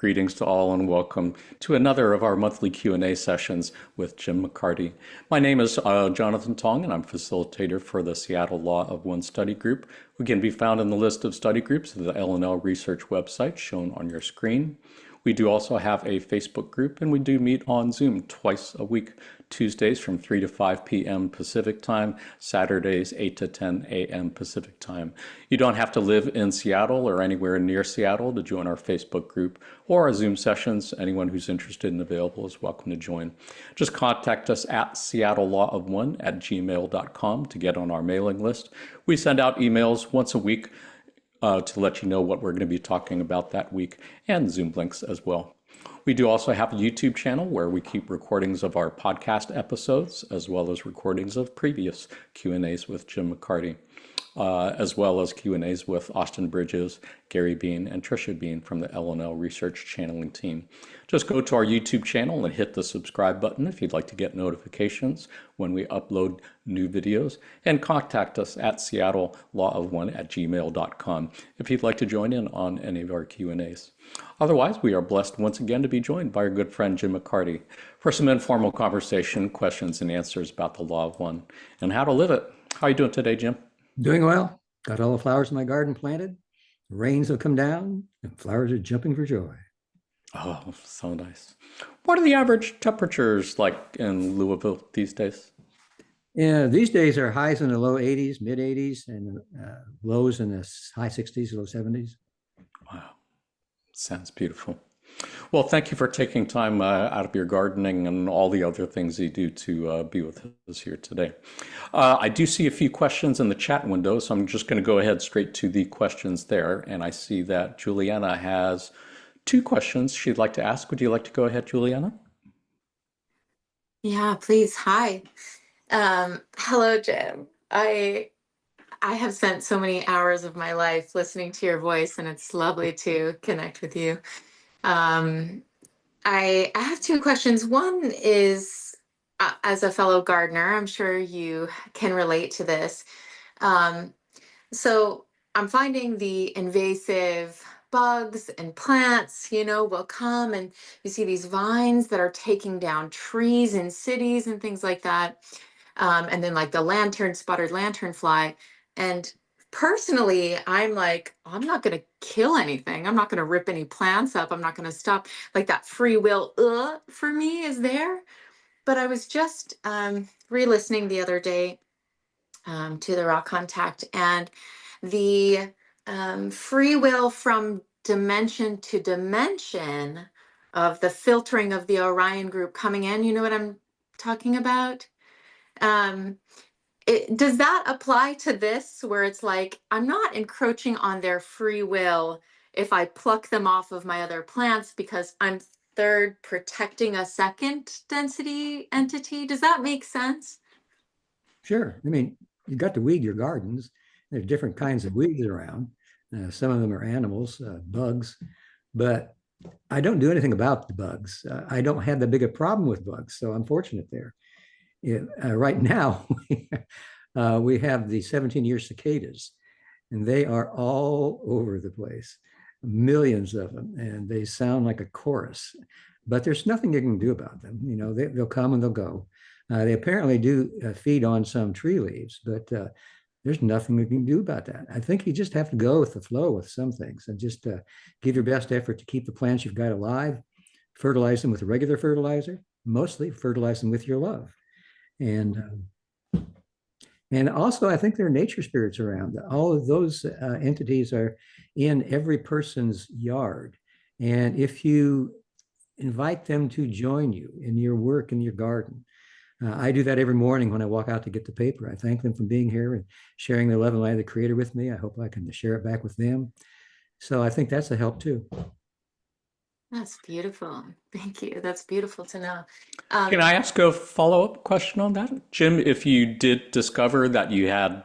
Greetings to all and welcome to another of our monthly Q&A sessions with Jim McCarty. My name is Jonathan Tong and I'm facilitator for the Seattle Law of One study group. We can be found in the list of study groups of the L&L Research website shown on your screen. We do also have a Facebook group and we do meet on Zoom twice a week, Tuesdays from 3 to 5 p.m. Pacific time, Saturdays 8 to 10 a.m. Pacific time. You don't have to live in Seattle or anywhere near Seattle to join our Facebook group or our Zoom sessions. Anyone who's interested and available is welcome to join. Just contact us at seattlelawofone@gmail.com to get on our mailing list. We send out emails once a week to let you know what we're going to be talking about that week, and Zoom links as well. We do also have a YouTube channel where we keep recordings of our podcast episodes, as well as recordings of previous Q&As with Jim McCarty, as well as Q&As with Austin Bridges, Gary Bean, and Tricia Bean from the L&L Research Channeling team. Just go to our YouTube channel and hit the subscribe button if you'd like to get notifications when we upload new videos, and contact us at seattlelawofone@gmail.com if you'd like to join in on any of our Q&As. Otherwise, we are blessed once again to be joined by our good friend Jim McCarty for some informal conversation, questions and answers about the Law of One and how to live it. How are you doing today, Jim? Doing well. Got all the flowers in my garden planted. Rains have come down and flowers are jumping for joy. Oh, so nice. What are the average temperatures like in Louisville these days? Yeah, these days are highs in the low 80s, mid 80s, and lows in the high 60s, low 70s. Wow, sounds beautiful. Well, thank you for taking time out of your gardening and all the other things you do to be with us here today. I do see a few questions in the chat window, so I'm just going to go ahead straight to the questions there. And I see that Juliana has two questions she'd like to ask. Would you like to go ahead, Juliana? Yeah, please. Hi. Hello, Jim. I have spent so many hours of my life listening to your voice, and it's lovely to connect with you. I have two questions. One is, as a fellow gardener, I'm sure you can relate to this. So I'm finding the invasive bugs and plants, will come, and you see these vines that are taking down trees in cities and things like that. And then like the spotted lanternfly. And personally, I'm like, I'm not going to kill anything. I'm not going to rip any plants up. I'm not going to stop. Like that free will for me is there. But I was just re-listening the other day to the Raw Contact, and the free will from dimension to dimension of the filtering of the Orion group coming in. You know what I'm talking about? Does that apply to this, where it's like, I'm not encroaching on their free will if I pluck them off of my other plants because I'm third protecting a second density entity? Does that make sense? Sure. I mean, you've got to weed your gardens. There's different kinds of weeds around. Some of them are animals, bugs, but I don't do anything about the bugs. I don't have that big a problem with bugs, so I'm fortunate there. Right now, we have the 17-year cicadas, and they are all over the place, millions of them, and they sound like a chorus. But there's nothing you can do about them. They'll come and they'll go. They apparently do feed on some tree leaves, but there's nothing we can do about that. I think you just have to go with the flow with some things and just give your best effort to keep the plants you've got alive, fertilize them with a regular fertilizer, mostly fertilize them with your love. And also, I think there are nature spirits around. All of those entities are in every person's yard. And if you invite them to join you in your work in your garden, I do that every morning when I walk out to get the paper. I thank them for being here and sharing the love and light of the Creator with me. I hope I can share it back with them. So I think that's a help too. That's beautiful. Thank you. That's beautiful to know. Can I ask a follow-up question on that? Jim, if you did discover that you had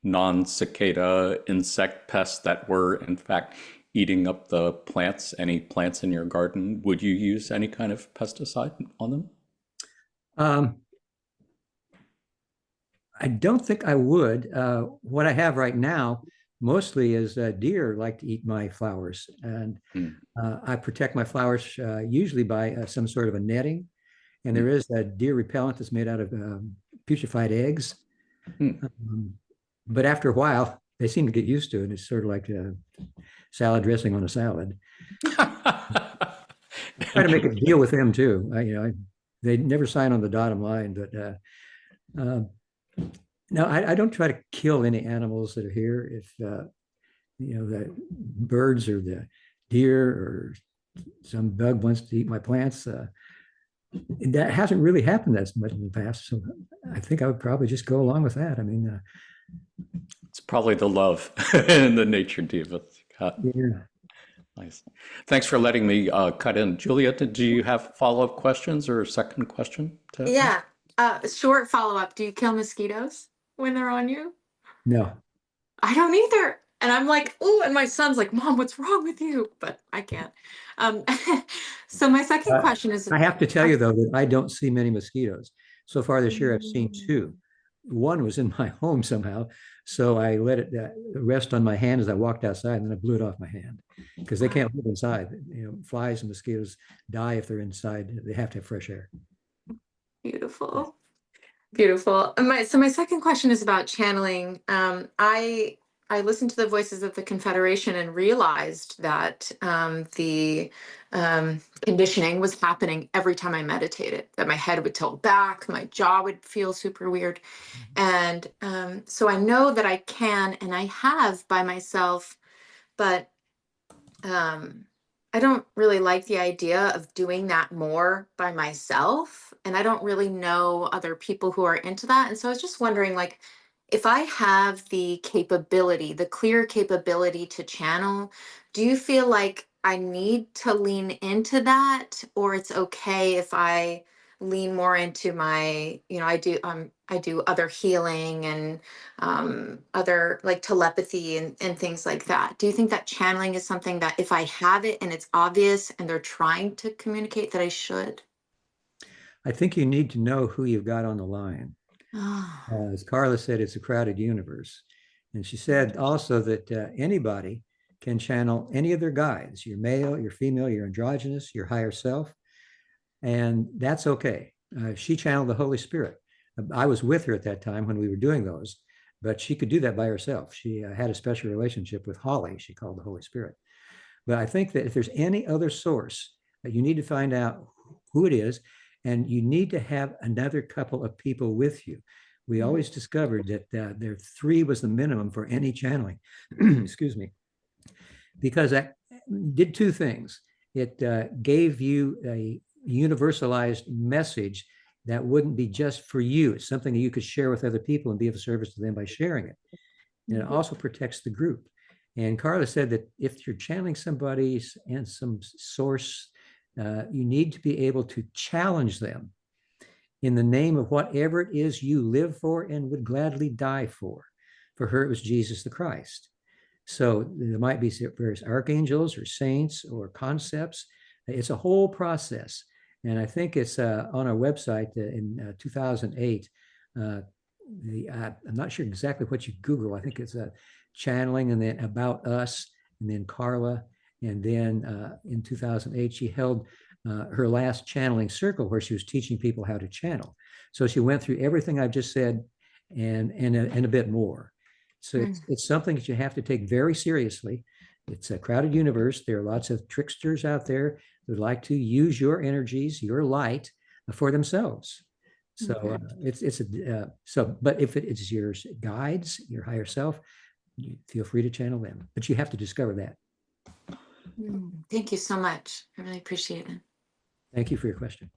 non-cicada insect pests that were in fact eating up the plants, any plants in your garden, would you use any kind of pesticide on them? I don't think I would. What I have right now mostly is deer like to eat my flowers. And Hmm. I protect my flowers usually by some sort of a netting. And Hmm. there is a deer repellent that's made out of putrefied eggs. Hmm. Um, but after a while, they seem to get used to it. It's sort of like salad dressing on a salad. Try to make a deal with them too. They never sign on the dotted line, but uh, no, I don't try to kill any animals that are here. If the birds or the deer or some bug wants to eat my plants, that hasn't really happened that much in the past. So I think I would probably just go along with that. I mean, It's probably the love and the nature diva. yeah. Nice. Thanks for letting me cut in. Julia, do you have follow-up questions or a second question to ask? Yeah. Short follow-up. Do you kill mosquitoes when they're on you? No, I don't either. And I'm like, oh, and my son's like, Mom, what's wrong with you? But I can't. Um, so my second uh, question is, I have to tell you though that I don't see many mosquitoes. So far this year, I've seen two. One was in my home somehow, so I let it rest on my hand as I walked outside, and then I blew it off my hand because they can't live inside. Flies and mosquitoes die if they're inside. They have to have fresh air. Beautiful. Beautiful. And my second question is about channeling. I listened to the Voices of the Confederation and realized that the conditioning was happening every time I meditated. That my head would tilt back, my jaw would feel super weird, and so I know that I can and I have by myself, but I don't really like the idea of doing that more by myself. And I don't really know other people who are into that. And so I was just wondering, like, if I have the capability, the clear capability to channel, do you feel like I need to lean into that, or it's okay if I lean more into my, I do other healing and other like telepathy and things like that. Do you think that channeling is something that if I have it and it's obvious and they're trying to communicate that I should? I think you need to know who you've got on the line. Oh, As Carla said, it's a crowded universe. And she said also that anybody can channel any of their guides, your male, your female, your androgynous, your higher self, and that's okay. She channeled the Holy Spirit. I was with her at that time when we were doing those, but she could do that by herself. She had a special relationship with Holly, she called the Holy Spirit. But I think that if there's any other source, you need to find out who it is, and you need to have another couple of people with you. We always discovered that there three was the minimum for any channeling. Excuse me, because that did two things. It gave you a universalized message that wouldn't be just for you. It's something that you could share with other people and be of service to them by sharing it. And it also protects the group. And Carla said that if you're channeling somebody and some source, you need to be able to challenge them in the name of whatever it is you live for and would gladly die for. For her, it was Jesus the Christ. So there might be various archangels or saints or concepts. It's a whole process. And I think it's on our website in 2008. I'm not sure exactly what you Google. I think it's channeling and then about us and then Carla. And then in 2008, she held her last channeling circle where she was teaching people how to channel. So she went through everything I've just said and a bit more. So it's something that you have to take very seriously. It's a crowded universe. There are lots of tricksters out there who like to use your energies, your light for themselves. So but if it's your guides, your higher self, you feel free to channel them. But you have to discover that. Thank you so much. I really appreciate it. Thank you for your question.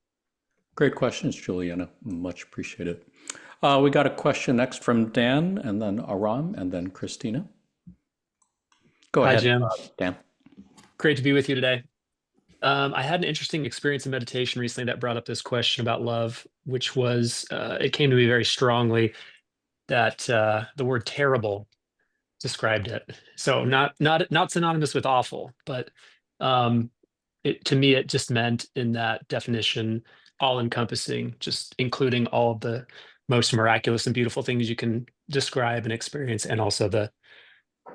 Great questions, Juliana. Much appreciated. We got a question next from Dan, and then Aram, and then Christina. Go Hi, ahead, Jim. Dan. Great to be with you today. I had an interesting experience in meditation recently that brought up this question about love, which was, it came to me very strongly that the word terrible described it. So not synonymous with awful, but to me, it just meant in that definition, all encompassing, just including all of the most miraculous and beautiful things you can describe and experience, and also the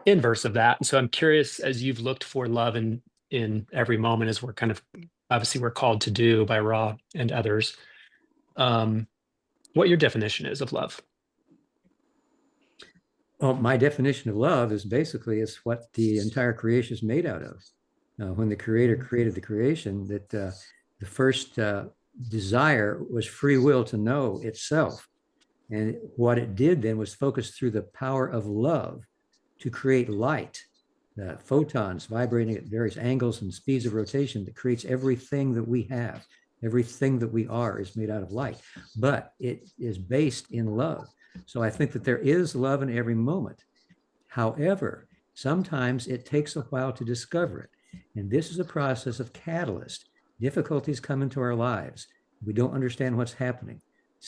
inverse of that. And so I'm curious, as you've looked for love in every moment, as we're kind of obviously we're called to do by Ra and others, what your definition is of love. Well, my definition of love is basically it's what the entire creation is made out of. When the Creator created the creation, that the first desire was free will to know itself. And what it did then was focus through the power of love to create light, photons vibrating at various angles and speeds of rotation that creates everything that we have. Everything that we are is made out of light, but it is based in love. So I think that there is love in every moment. However, sometimes it takes a while to discover it. And this is a process of catalyst. Difficulties come into our lives. We don't understand what's happening.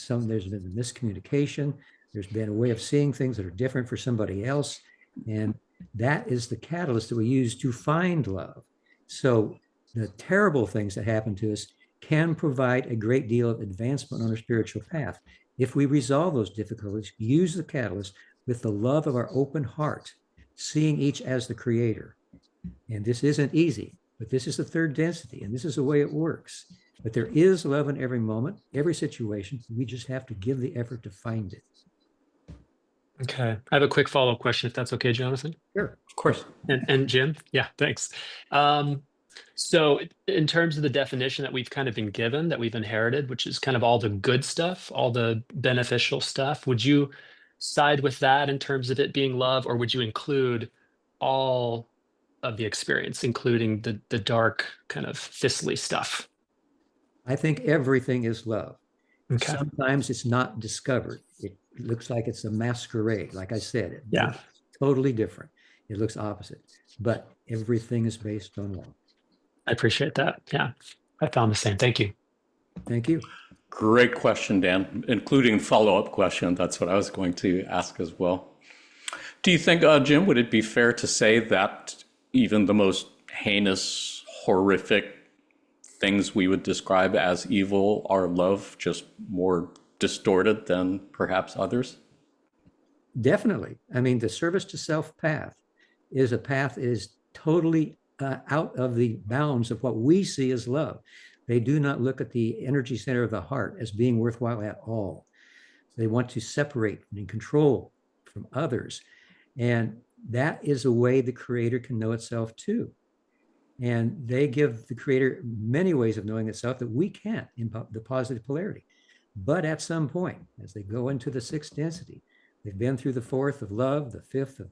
There's been a miscommunication. There's been a way of seeing things that are different for somebody else. And that is the catalyst that we use to find love. So the terrible things that happen to us can provide a great deal of advancement on our spiritual path. If we resolve those difficulties, use the catalyst with the love of our open heart, seeing each as the Creator. And this isn't easy, but this is the third density, and this is the way it works. But there is love in every moment, every situation. We just have to give the effort to find it. Okay. I have a quick follow-up question, if that's okay, Jonathan. Sure. Of course. And Jim? Yeah, thanks. So in terms of the definition that we've kind of been given, that we've inherited, which is kind of all the good stuff, all the beneficial stuff, would you side with that in terms of it being love, or would you include all of the experience, including the dark kind of thistly stuff? I think everything is love. Okay. Sometimes it's not discovered. It looks like it's a masquerade. Like I said, it Yeah. looks totally different. It looks opposite, but everything is based on love. I appreciate that. Yeah, I found the same. Thank you. Thank you. Great question, Dan, including follow-up question. That's what I was going to ask as well. Do you think, Jim, would it be fair to say that even the most heinous, horrific things we would describe as evil are love, just more distorted than perhaps others? Definitely. I mean, the service to self path is a path that is totally out of the bounds of what we see as love. They do not look at the energy center of the heart as being worthwhile at all. They want to separate and control from others. And that is a way the Creator can know itself too. And they give the Creator many ways of knowing itself that we can't in the positive polarity. But at some point, as they go into the sixth density, they've been through the fourth of love, the fifth of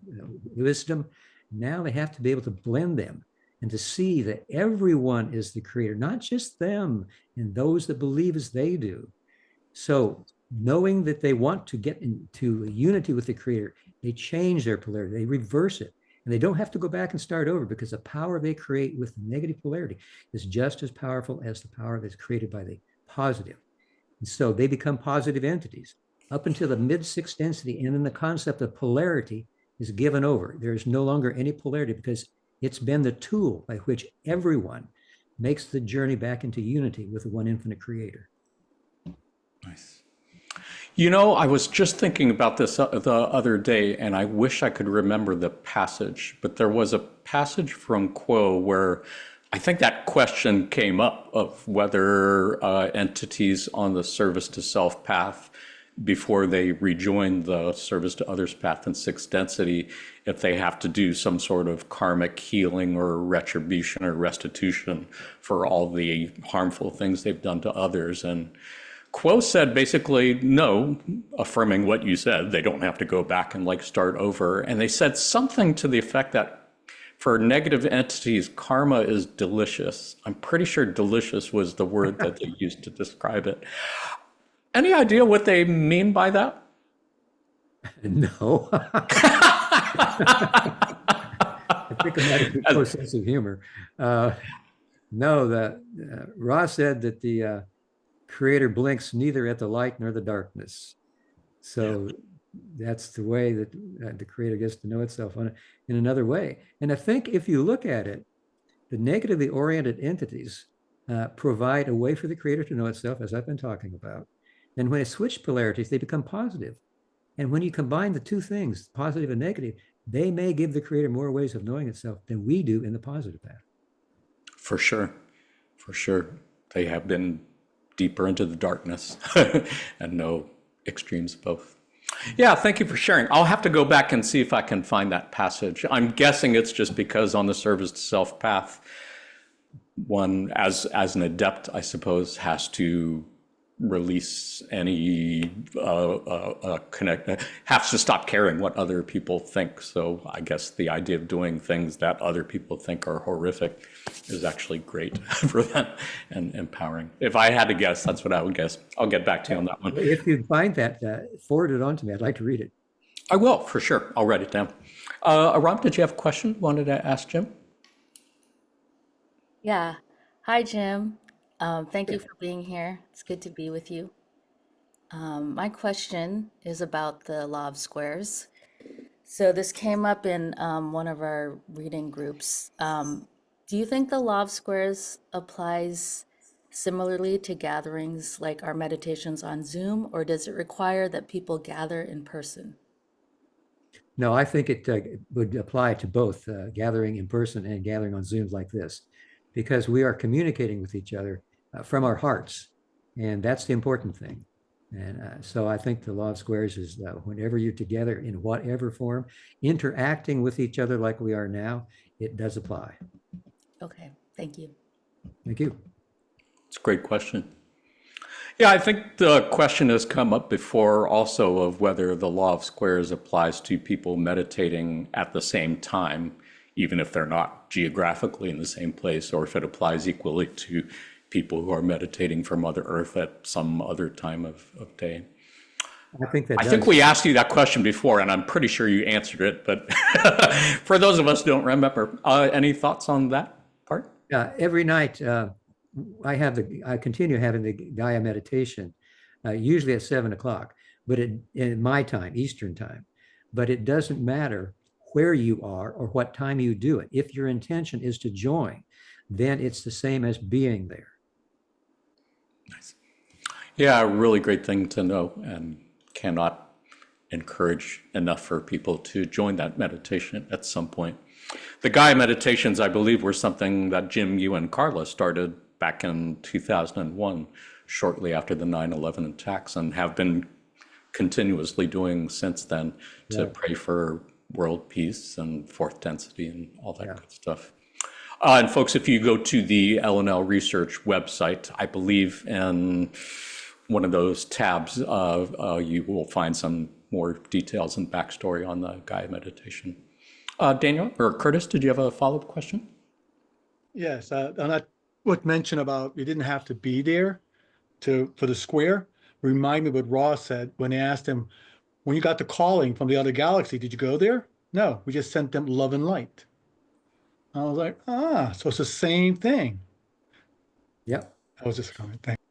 wisdom. Now they have to be able to blend them and to see that everyone is the Creator, not just them and those that believe as they do. So knowing that they want to get into a unity with the Creator, they change their polarity, they reverse it. And they don't have to go back and start over, because the power they create with the negative polarity is just as powerful as the power that's created by the positive. And so they become positive entities up until the mid-sixth density. And then the concept of polarity is given over. There is no longer any polarity, because it's been the tool by which everyone makes the journey back into unity with the one infinite Creator. Nice. You know, I was just thinking about this the other day, and I wish I could remember the passage, but there was a passage from Quo where I think that question came up of whether entities on the service to self path, before they rejoin the service to others path in sixth density, if they have to do some sort of karmic healing or retribution or restitution for all the harmful things they've done to others. And Quo said basically, no, affirming what you said, they don't have to go back and like start over. And they said something to the effect that for negative entities, karma is delicious. I'm pretty sure delicious was the word that they used to describe it. Any idea what they mean by that? No. I think it might have been a close sense of humor. No, Ra said that the Creator blinks neither at the light nor the darkness. So that's the way that the Creator gets to know itself in another way. And I think if you look at it, the negatively oriented entities provide a way for the Creator to know itself, as I've been talking about. And when they switch polarities, they become positive. And when you combine the two things, positive and negative, they may give the creator more ways of knowing itself than we do in the positive path. For sure. For sure. They have been deeper into the darkness and know extremes of both. Yeah, thank you for sharing. I'll have to go back and see if I can find that passage. I'm guessing it's just because on the service to self path, one, as an adept, I suppose, has to release any has to stop caring what other people think. So I guess the idea of doing things that other people think are horrific is actually great for them and empowering. If I had to guess, that's what I would guess. I'll get back to you on that one. If you find that, forward it on to me. I'd like to read it. I will, for sure. I'll write it down. Aram, did you have a question? Wanted to ask Jim? Yeah. Hi, Jim. Thank you for being here. It's good to be with you. My question is about the law of squares. So this came up in one of our reading groups. Do you think the law of squares applies similarly to gatherings like our meditations on Zoom, or does it require that people gather in person? No, I think it would apply to both gathering in person and gathering on Zooms like this, because we are communicating with each other from our hearts, and that's the important thing. And so I think the law of squares is whenever you're together in whatever form, interacting with each other like we are now, it does apply. Okay, thank you. Thank you. It's a great question. Yeah, I think the question has come up before also of whether the law of squares applies to people meditating at the same time, even if they're not geographically in the same place, or if it applies equally to people who are meditating from Mother Earth at some other time of day. I think we asked you that question before, and I'm pretty sure you answered it, but for those of us who don't remember, any thoughts on that part? Every night, I continue having the Gaia meditation, usually at 7 o'clock, but in my time, Eastern time. But it doesn't matter where you are or what time you do it. If your intention is to join, then it's the same as being there. Nice. Yeah, a really great thing to know, and cannot encourage enough for people to join that meditation at some point. The Gaia meditations, I believe, were something that Jim, you, and Carla started back in 2001, shortly after the 9/11 attacks, and have been continuously doing since then to pray for world peace and fourth density and all that good stuff. And folks, if you go to the L&L Research website, I believe in one of those tabs, you will find some more details and backstory on the Gaia meditation. Daniel or Curtis, did you have a follow-up question? Yes, on that what mentioned about you didn't have to be there for the square. Remind me what Ross said when they asked him, when you got the calling from the other galaxy, did you go there? No, we just sent them love and light. I was like, so it's the same thing. Yep. That was just a comment. Thanks.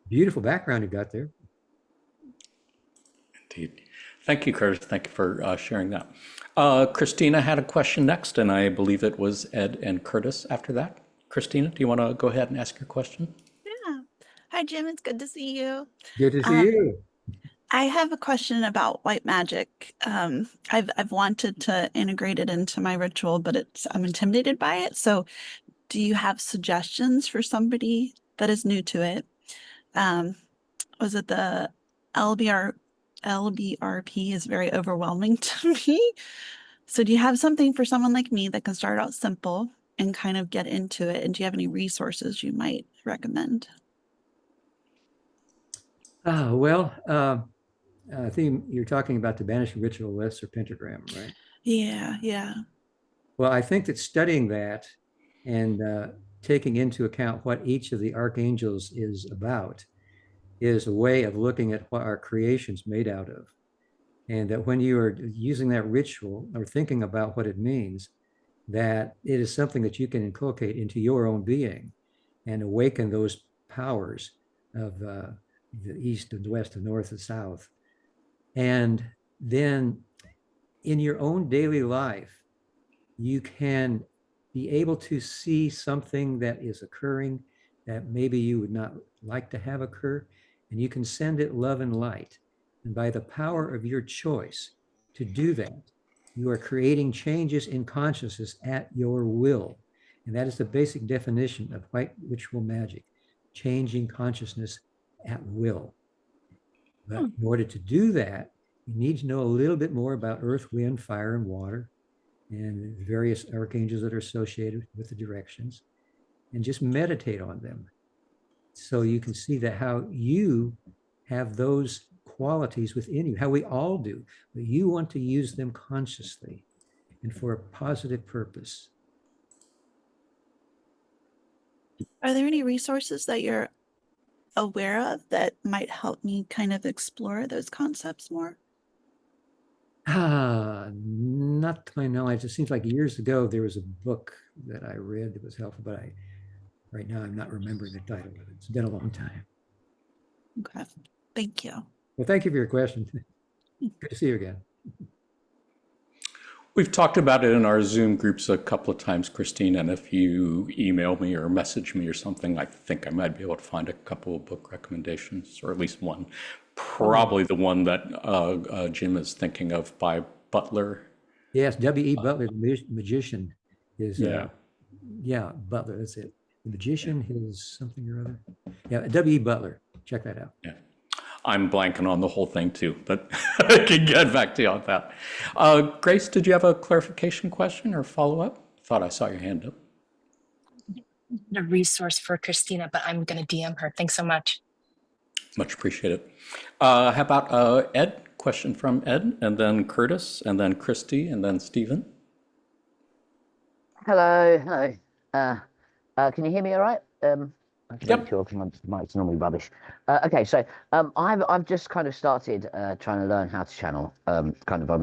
Beautiful background you got there. Indeed. Thank you, Curtis. Thank you for sharing that. Christina had a question next, and I believe it was Ed and Curtis after that. Christina, do you want to go ahead and ask your question? Yeah. Hi, Jim. It's good to see you. Good to see you. I have a question about white magic. I've wanted to integrate it into my ritual, but I'm intimidated by it. So do you have suggestions for somebody that is new to it? Was it the LBRP is very overwhelming to me. So do you have something for someone like me that can start out simple and kind of get into it? And do you have any resources you might recommend? I think you're talking about the banishing ritual list or pentagram, right? Yeah. Well, I think that studying that and taking into account what each of the archangels is about is a way of looking at what our creation's made out of. And that when you are using that ritual or thinking about what it means, that it is something that you can inculcate into your own being and awaken those powers of the east and west and north and south. And then in your own daily life, you can be able to see something that is occurring that maybe you would not like to have occur, and you can send it love and light. And by the power of your choice to do that, You are creating changes in consciousness at your will. And that is the basic definition of white ritual magic, changing consciousness at will. But in order to do that, you need to know a little bit more about earth, wind, fire, and water, and the various archangels that are associated with the directions, and just meditate on them. So you can see that how you have those qualities within you, how we all do, but you want to use them consciously and for a positive purpose. Are there any resources that you're aware of that might help me kind of explore those concepts more? Not to my knowledge. It seems like years ago there was a book that I read that was helpful, but right now I'm not remembering the title of it. It's been a long time. Okay, thank you. Well, thank you for your question. Good to see you again. We've talked about it in our Zoom groups a couple of times, Christine, and if you email me or message me or something, I think I might be able to find a couple of book recommendations, or at least one. Probably the one that Jim is thinking of by Butler. Yes, W.E. Butler, the magician, is Yeah. Butler. That's it. The magician, his something or other. Yeah, W.E. Butler. Check that out. Yeah. I'm blanking on the whole thing too, but I can get back to you on that. Grace, did you have a clarification question or follow-up? Thought I saw your hand up. A resource for Christina, but I'm going to DM her. Thanks so much. Much appreciated. How about Ed? Question from Ed, and then Curtis, and then Christy, and then Stephen. Hello. Can you hear me all right? Yep. Sure, because my mic's normally rubbish. Okay, so I've just kind of started trying to learn how to channel. I'm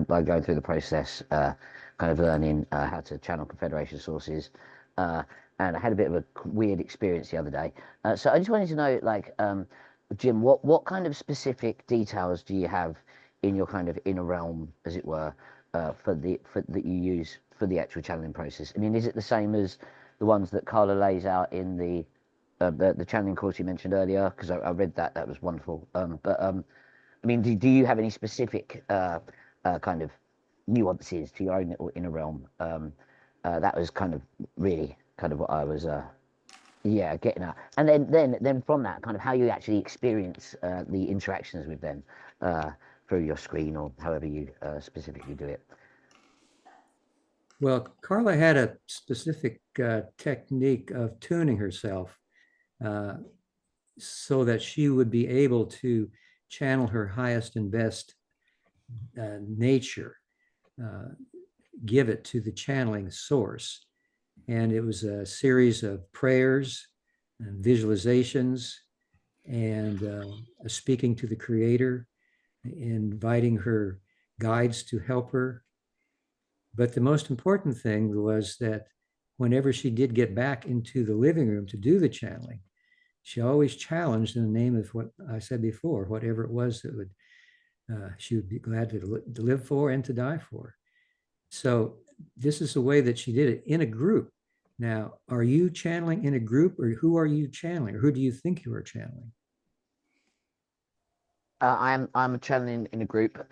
like going through the process, kind of learning how to channel Confederation sources. And I had a bit of a weird experience the other day. So I just wanted to know, like, Jim, what kind of specific details do you have in your kind of inner realm, as it were, that you use for the actual channeling process? I mean, is it the same as the ones that Carla lays out in the channeling course you mentioned earlier? Because I read that was wonderful. I mean, do you have any specific kind of nuances to your own little inner realm? That was kind of really kind of what I was getting at. And then from that, kind of how you actually experience the interactions with them through your screen or however you specifically do it. Well, Carla had a specific technique of tuning herself so that she would be able to channel her highest and best nature, give it to the channeling source. And it was a series of prayers and visualizations and speaking to the Creator, inviting her guides to help her. But the most important thing was that whenever she did get back into the living room to do the channeling, she always challenged in the name of what I said before, whatever it was that would she would be glad to live for and to die for. So this is the way that she did it in a group. Now, are you channeling in a group, or who are you channeling, or who do you think you are channeling? I'm channeling in a group.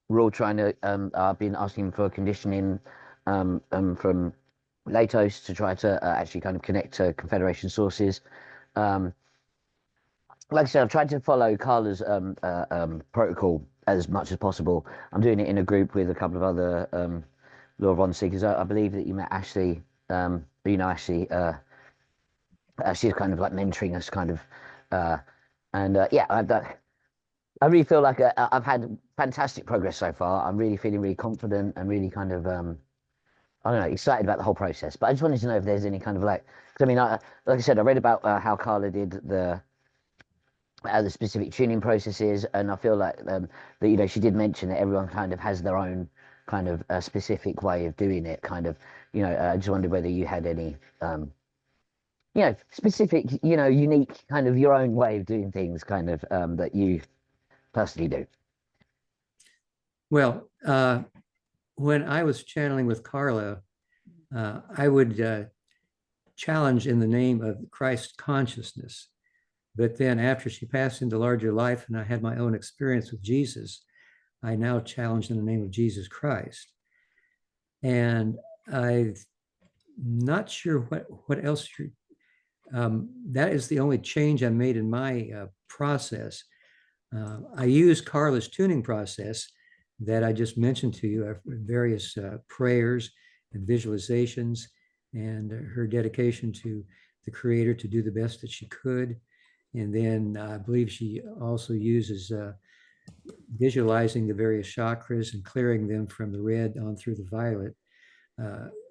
We're all trying to. I've been asking for conditioning from Latos to try to actually kind of connect to Confederation sources. Like I said, I've tried to follow Carla's protocol as much as possible. I'm doing it in a group with a couple of other Law of Honor seekers. I believe that you met Ashley. Ashley. She's kind of like mentoring us, kind of, I really feel like I've had fantastic progress so far. I'm really feeling really confident and really kind of, I don't know, excited about the whole process. But I just wanted to know if there's any kind of like, because I mean, like I said, I read about how Carla did the specific tuning processes, and I feel like that she did mention that everyone kind of has their own kind of specific way of doing it. Kind of, I just wondered whether you had any, specific, unique kind of your own way of doing things, kind of that you personally do. Well, when I was channeling with Carla, I would challenge in the name of Christ consciousness. But then after she passed into larger life and I had my own experience with Jesus, I now challenge in the name of Jesus Christ. And I'm not sure what else that is the only change I made in my process. I use Carla's tuning process that I just mentioned to you, various prayers and visualizations, and her dedication to the Creator to do the best that she could. And then I believe she also uses visualizing the various chakras and clearing them from the red on through the violet,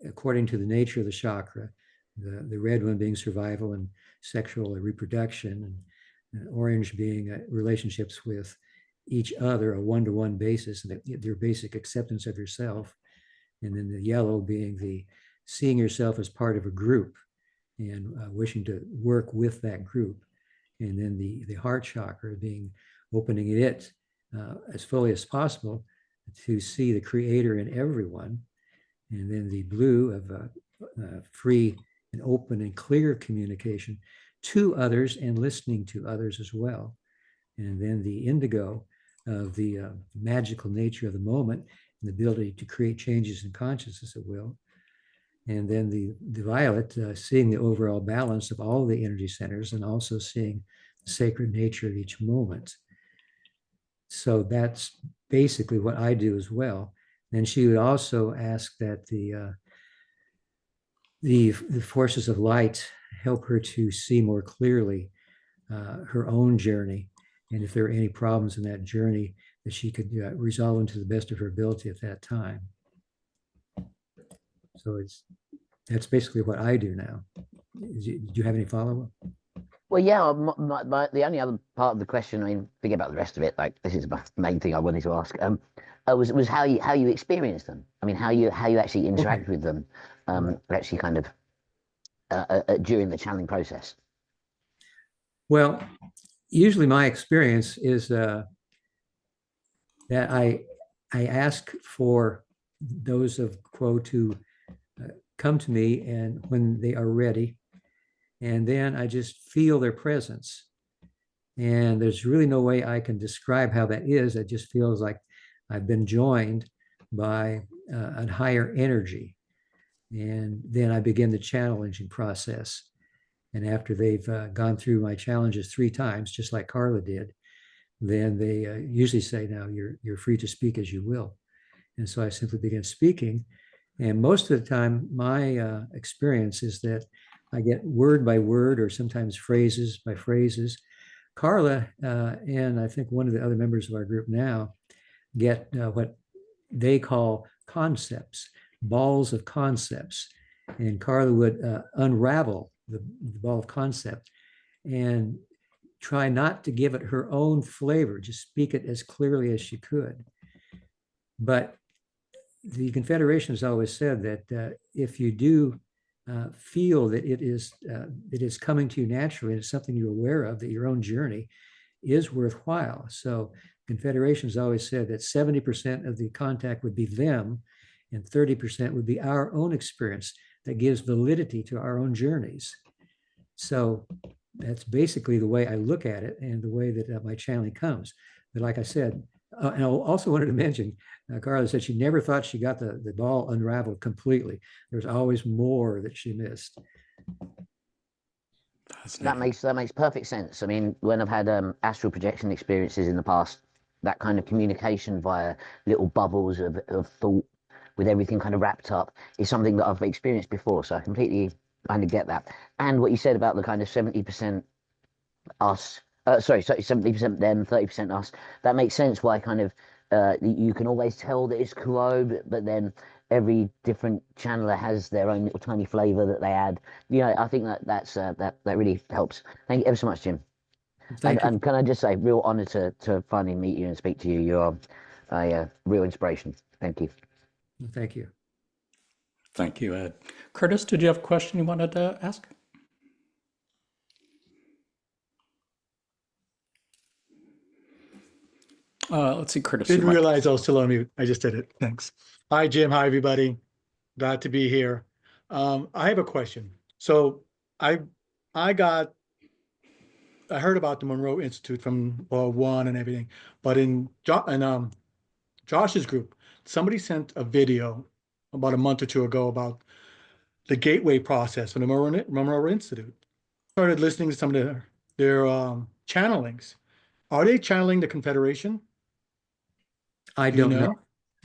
according to the nature of the chakra. The red one being survival and sexual reproduction, and orange being relationships with each other, a one-to-one basis, and their basic acceptance of yourself. And then the yellow being the seeing yourself as part of a group and wishing to work with that group. And then the heart chakra being opening it as fully as possible to see the Creator in everyone. And then the blue of free and open and clear communication to others and listening to others as well. And then the indigo of the magical nature of the moment and the ability to create changes in consciousness at will. And then the violet, seeing the overall balance of all the energy centers and also seeing the sacred nature of each moment. So that's basically what I do as well. And she would also ask that the forces of light help her to see more clearly her own journey, and if there are any problems in that journey, that she could resolve them to the best of her ability at that time. So that's basically what I do now. Did you have any follow-up? Well, yeah, the only other part of the question, I mean, forget about the rest of it. Like, this is the main thing I wanted to ask. Was how you experience them. I mean, how you actually interact with them, actually kind of during the channeling process. Well, usually my experience is that I ask for those of Quo to come to me, and when they are ready, and then I just feel their presence. And there's really no way I can describe how that is. It just feels like I've been joined by a higher energy. And then I begin the challenging process. And after they've gone through my challenges 3 times, just like Carla did, then they usually say, now you're free to speak as you will. And so I simply begin speaking. And most of the time, my experience is that I get word by word, or sometimes phrases by phrases. Carla and I think one of the other members of our group now get what they call concepts, balls of concepts. And Carla would unravel the ball of concept and try not to give it her own flavor, just speak it as clearly as she could. But the Confederation has always said that if you do feel that it is coming to you naturally, and it's something you're aware of, that your own journey is worthwhile. So Confederation has always said that 70% of the contact would be them, and 30% would be our own experience that gives validity to our own journeys. So that's basically the way I look at it, and the way that my channeling comes. But like I said, and I also wanted to mention, Carla said she never thought she got the ball unraveled completely. There's always more that she missed. That makes perfect sense. I mean, when I've had astral projection experiences in the past, that kind of communication via little bubbles of thought with everything kind of wrapped up is something that I've experienced before. So I completely kind of get that. And what you said about the kind of 70% us, 70% them, 30% us, that makes sense why kind of you can always tell that it's Kuo, but then every different channeler has their own little tiny flavor that they add. You know, I think that really helps. Thank you ever so much, Jim. And can I just say, real honor to finally meet you and speak to you. You're a real inspiration. Thank you. Thank you. Thank you, Ed. Curtis, did you have a question you wanted to ask? Let's see, Curtis. Didn't realize I was still on mute. I just did it. Thanks. Hi, Jim. Hi, everybody. Glad to be here. I have a question. So I heard about the Monroe Institute from One and everything, but in Josh's group, somebody sent a video about a month or two ago about the gateway process from the Monroe Institute. Started listening to some of their channelings. Are they channeling the Confederation? I Do you don't know. know?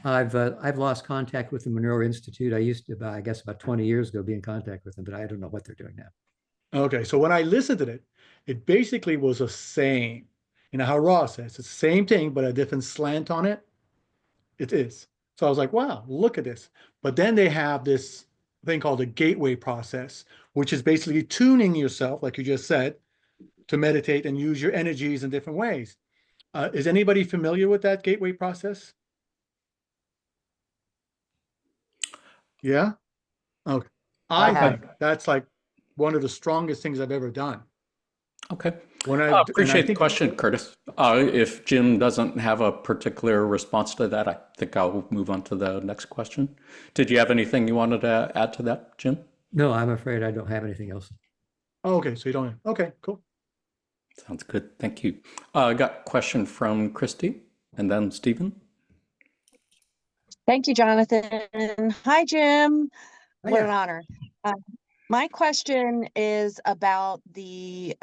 I've lost contact with the Monroe Institute. I used to, I guess, about 20 years ago, be in contact with them, but I don't know what they're doing now. Okay, so when I listened to it basically was a saying. You know how Ross says it's the same thing, but a different slant on it. It is. So I was like, wow, look at this. But then they have this thing called the gateway process, which is basically tuning yourself, like you just said, to meditate and use your energies in different ways. Is anybody familiar with that gateway process? Yeah? Okay. I think that's like one of the strongest things I've ever done. Okay. When I appreciate the question, Curtis. If Jim doesn't have a particular response to that, I think I'll move on to the next question. Did you have anything you wanted to add to that, Jim? No, I'm afraid I don't have anything else. Oh, okay, so you don't. Okay, cool. Sounds good. Thank you. I got a question from Christy and then Stephen. Thank you, Jonathan. Hi, Jim. What an Hiya. honor. My question is about the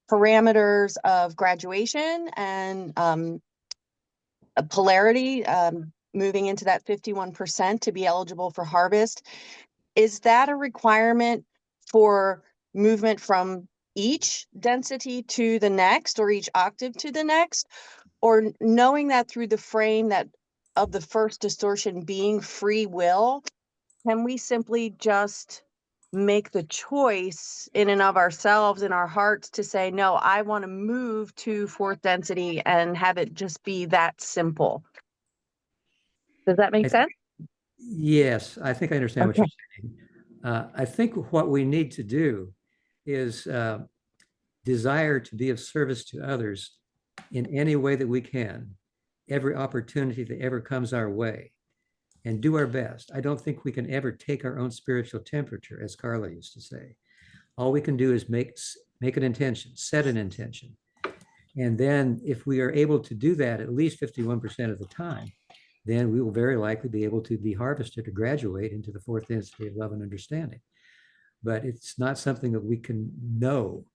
parameters of graduation and polarity, moving into that 51% to be eligible for harvest. Is that a requirement for movement from each density to the next or each octave to the next? Or knowing that through the frame that of the first distortion being free will, can we simply just make the choice in and of ourselves in our hearts to say, no, I want to move to fourth density and have it just be that simple? Does that make sense? Yes, I think I understand what Okay. you're saying. I think what we need to do is desire to be of service to others in any way that we can, every opportunity that ever comes our way, and do our best. I don't think we can ever take our own spiritual temperature, as Carla used to say. All we can do is make an intention, set an intention. And then if we are able to do that at least 51% of the time, then we will very likely be able to be harvested or graduate into the fourth density of love and understanding. But it's not something that we can know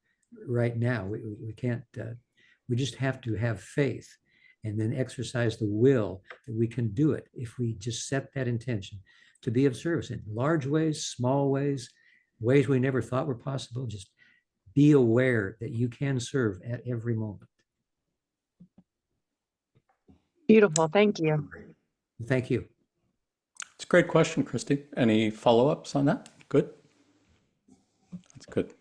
right now. We can't, we just have to have faith and then exercise the will that we can do it if we just set that intention to be of service in large ways, small ways, ways we never thought were possible. Just be aware that you can serve at every moment. Beautiful. Thank you. Thank you. It's a great question, Christy. Any follow-ups on that? Good. That's good.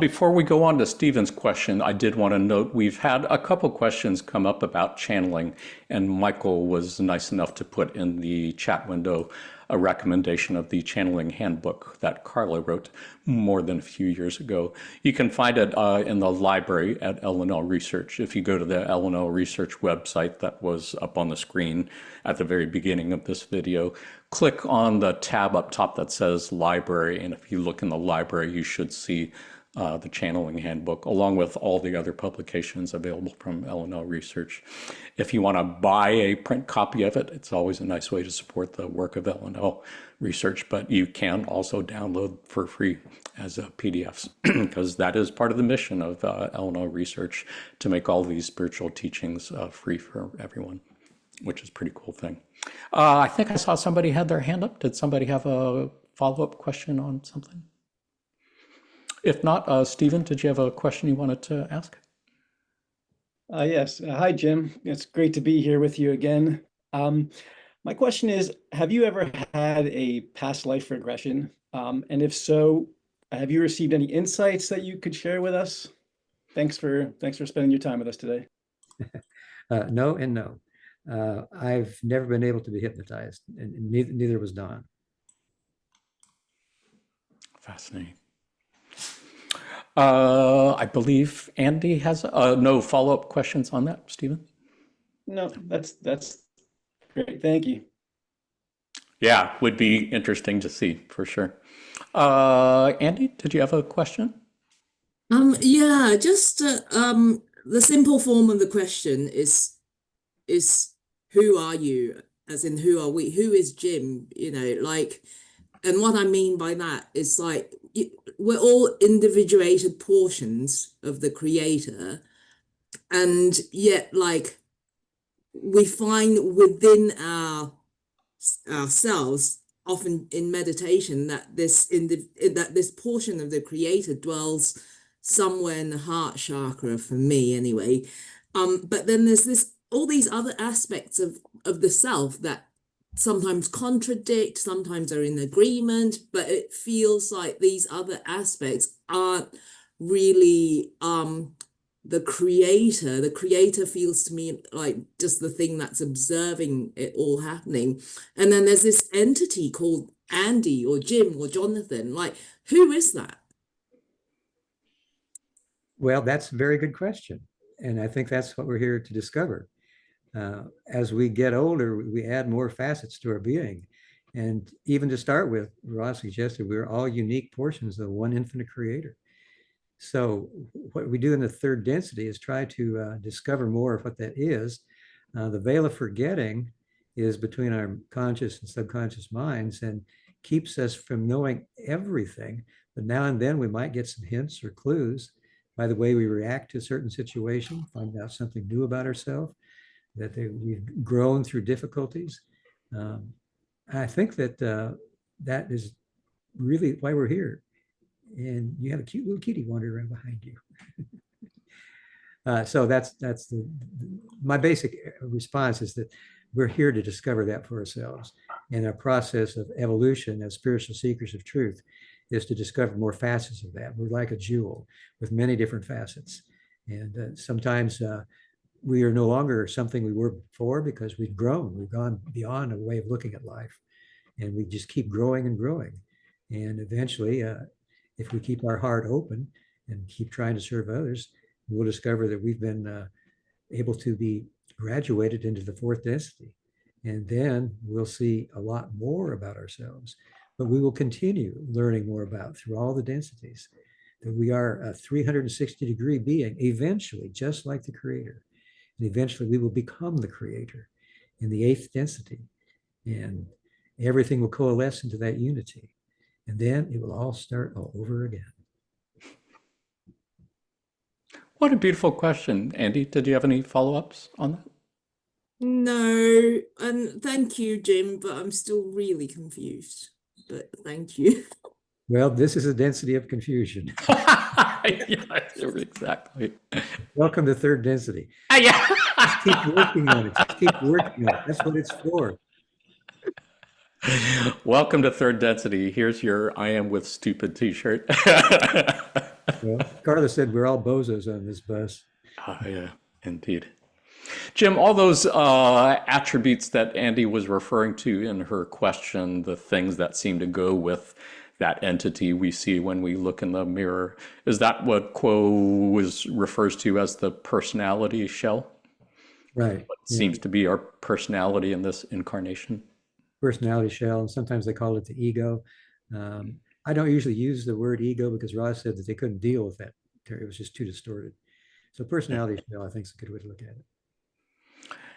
Before we go on to Stephen's question, I did want to note we've had a couple questions come up about channeling, and Michael was nice enough to put in the chat window a recommendation of the channeling handbook that Carla wrote more than a few years ago. You can find it in the library at LNL Research. If you go to the LNL Research website that was up on the screen at the very beginning of this video, click on the tab up top that says library, and if you look in the library, you should see the channeling handbook, along with all the other publications available from LNL Research. If you want to buy a print copy of it, it's always a nice way to support the work of LNL Research, but you can also download for free as PDFs, because that is part of the mission of LNL Research, to make all these spiritual teachings free for everyone, which is a pretty cool thing. I think I saw somebody had their hand up. Did somebody have a follow-up question on something? If not, Stephen, did you have a question you wanted to ask? Yes. Hi, Jim. It's great to be here with you again. My question is, have you ever had a past life regression? And if so, have you received any insights that you could share with us? Thanks for spending your time with us today. No and no. I've never been able to be hypnotized, and neither was Don. Fascinating. I believe Andy has no follow-up questions on that, Stephen? No, that's great. Thank you. Yeah, would be interesting to see for sure. Andy, did you have a question? Yeah, just the simple form of the question is who are you? as in who are we? Who is Jim? Like, and what I mean by that is like we're all individuated portions of the creator, and yet like we find within ourselves, often in meditation, that this portion of the creator dwells somewhere in the heart chakra, for me anyway. But then there's all these other aspects of the self that sometimes contradict, sometimes are in agreement, but it feels like these other aspects aren't really the creator feels to me like just the thing that's observing it all happening. And then there's this entity called Andy or Jim or Jonathan. Like, who is that? Well, that's a very good question. And I think that's what we're here to discover. As we get older, we add more facets to our being. And even to start with, Ross suggested we're all unique portions of one infinite creator. So what we do in the third density is try to discover more of what that is. The veil of forgetting is between our conscious and subconscious minds and keeps us from knowing everything. But now and then we might get some hints or clues by the way we react to a certain situation, find out something new about ourselves, that we've grown through difficulties. I think that that is really why we're here. And you have a cute little kitty wandering around behind you. So that's my basic response is that we're here to discover that for ourselves. And our process of evolution as spiritual seekers of truth is to discover more facets of that. We're like a jewel with many different facets. And sometimes we are no longer something we were before because we've grown. We've gone beyond a way of looking at life. And we just keep growing and growing. And eventually, if we keep our heart open and keep trying to serve others, we'll discover that we've been able to be graduated into the fourth density. And then we'll see a lot more about ourselves, but we will continue learning more about through all the densities that we are a 360-degree being, eventually, just like the creator. And eventually we will become the creator in the eighth density. And everything will coalesce into that unity. And then it will all start all over again. What a beautiful question. Andy, did you have any follow-ups on that? No, and thank you, Jim, but I'm still really confused. But thank you. Well, this is a density of confusion. Yeah, exactly. Welcome to third density. Yeah. Just keep working on it. Just keep working on it. That's what it's for. Welcome to third density. Here's your I am with stupid t-shirt. Well, Carla said we're all bozos on this bus. Yeah, indeed. Jim, all those attributes that Andy was referring to in her question, the things that seem to go with that entity we see when we look in the mirror, is that what refers to as the personality shell? Right. What seems to be our personality in this incarnation? Personality shell, and sometimes they call it the ego. I don't usually use the word ego because Ross said that they couldn't deal with that. It was just too distorted. So personality shell, I think, is a good way to look at it.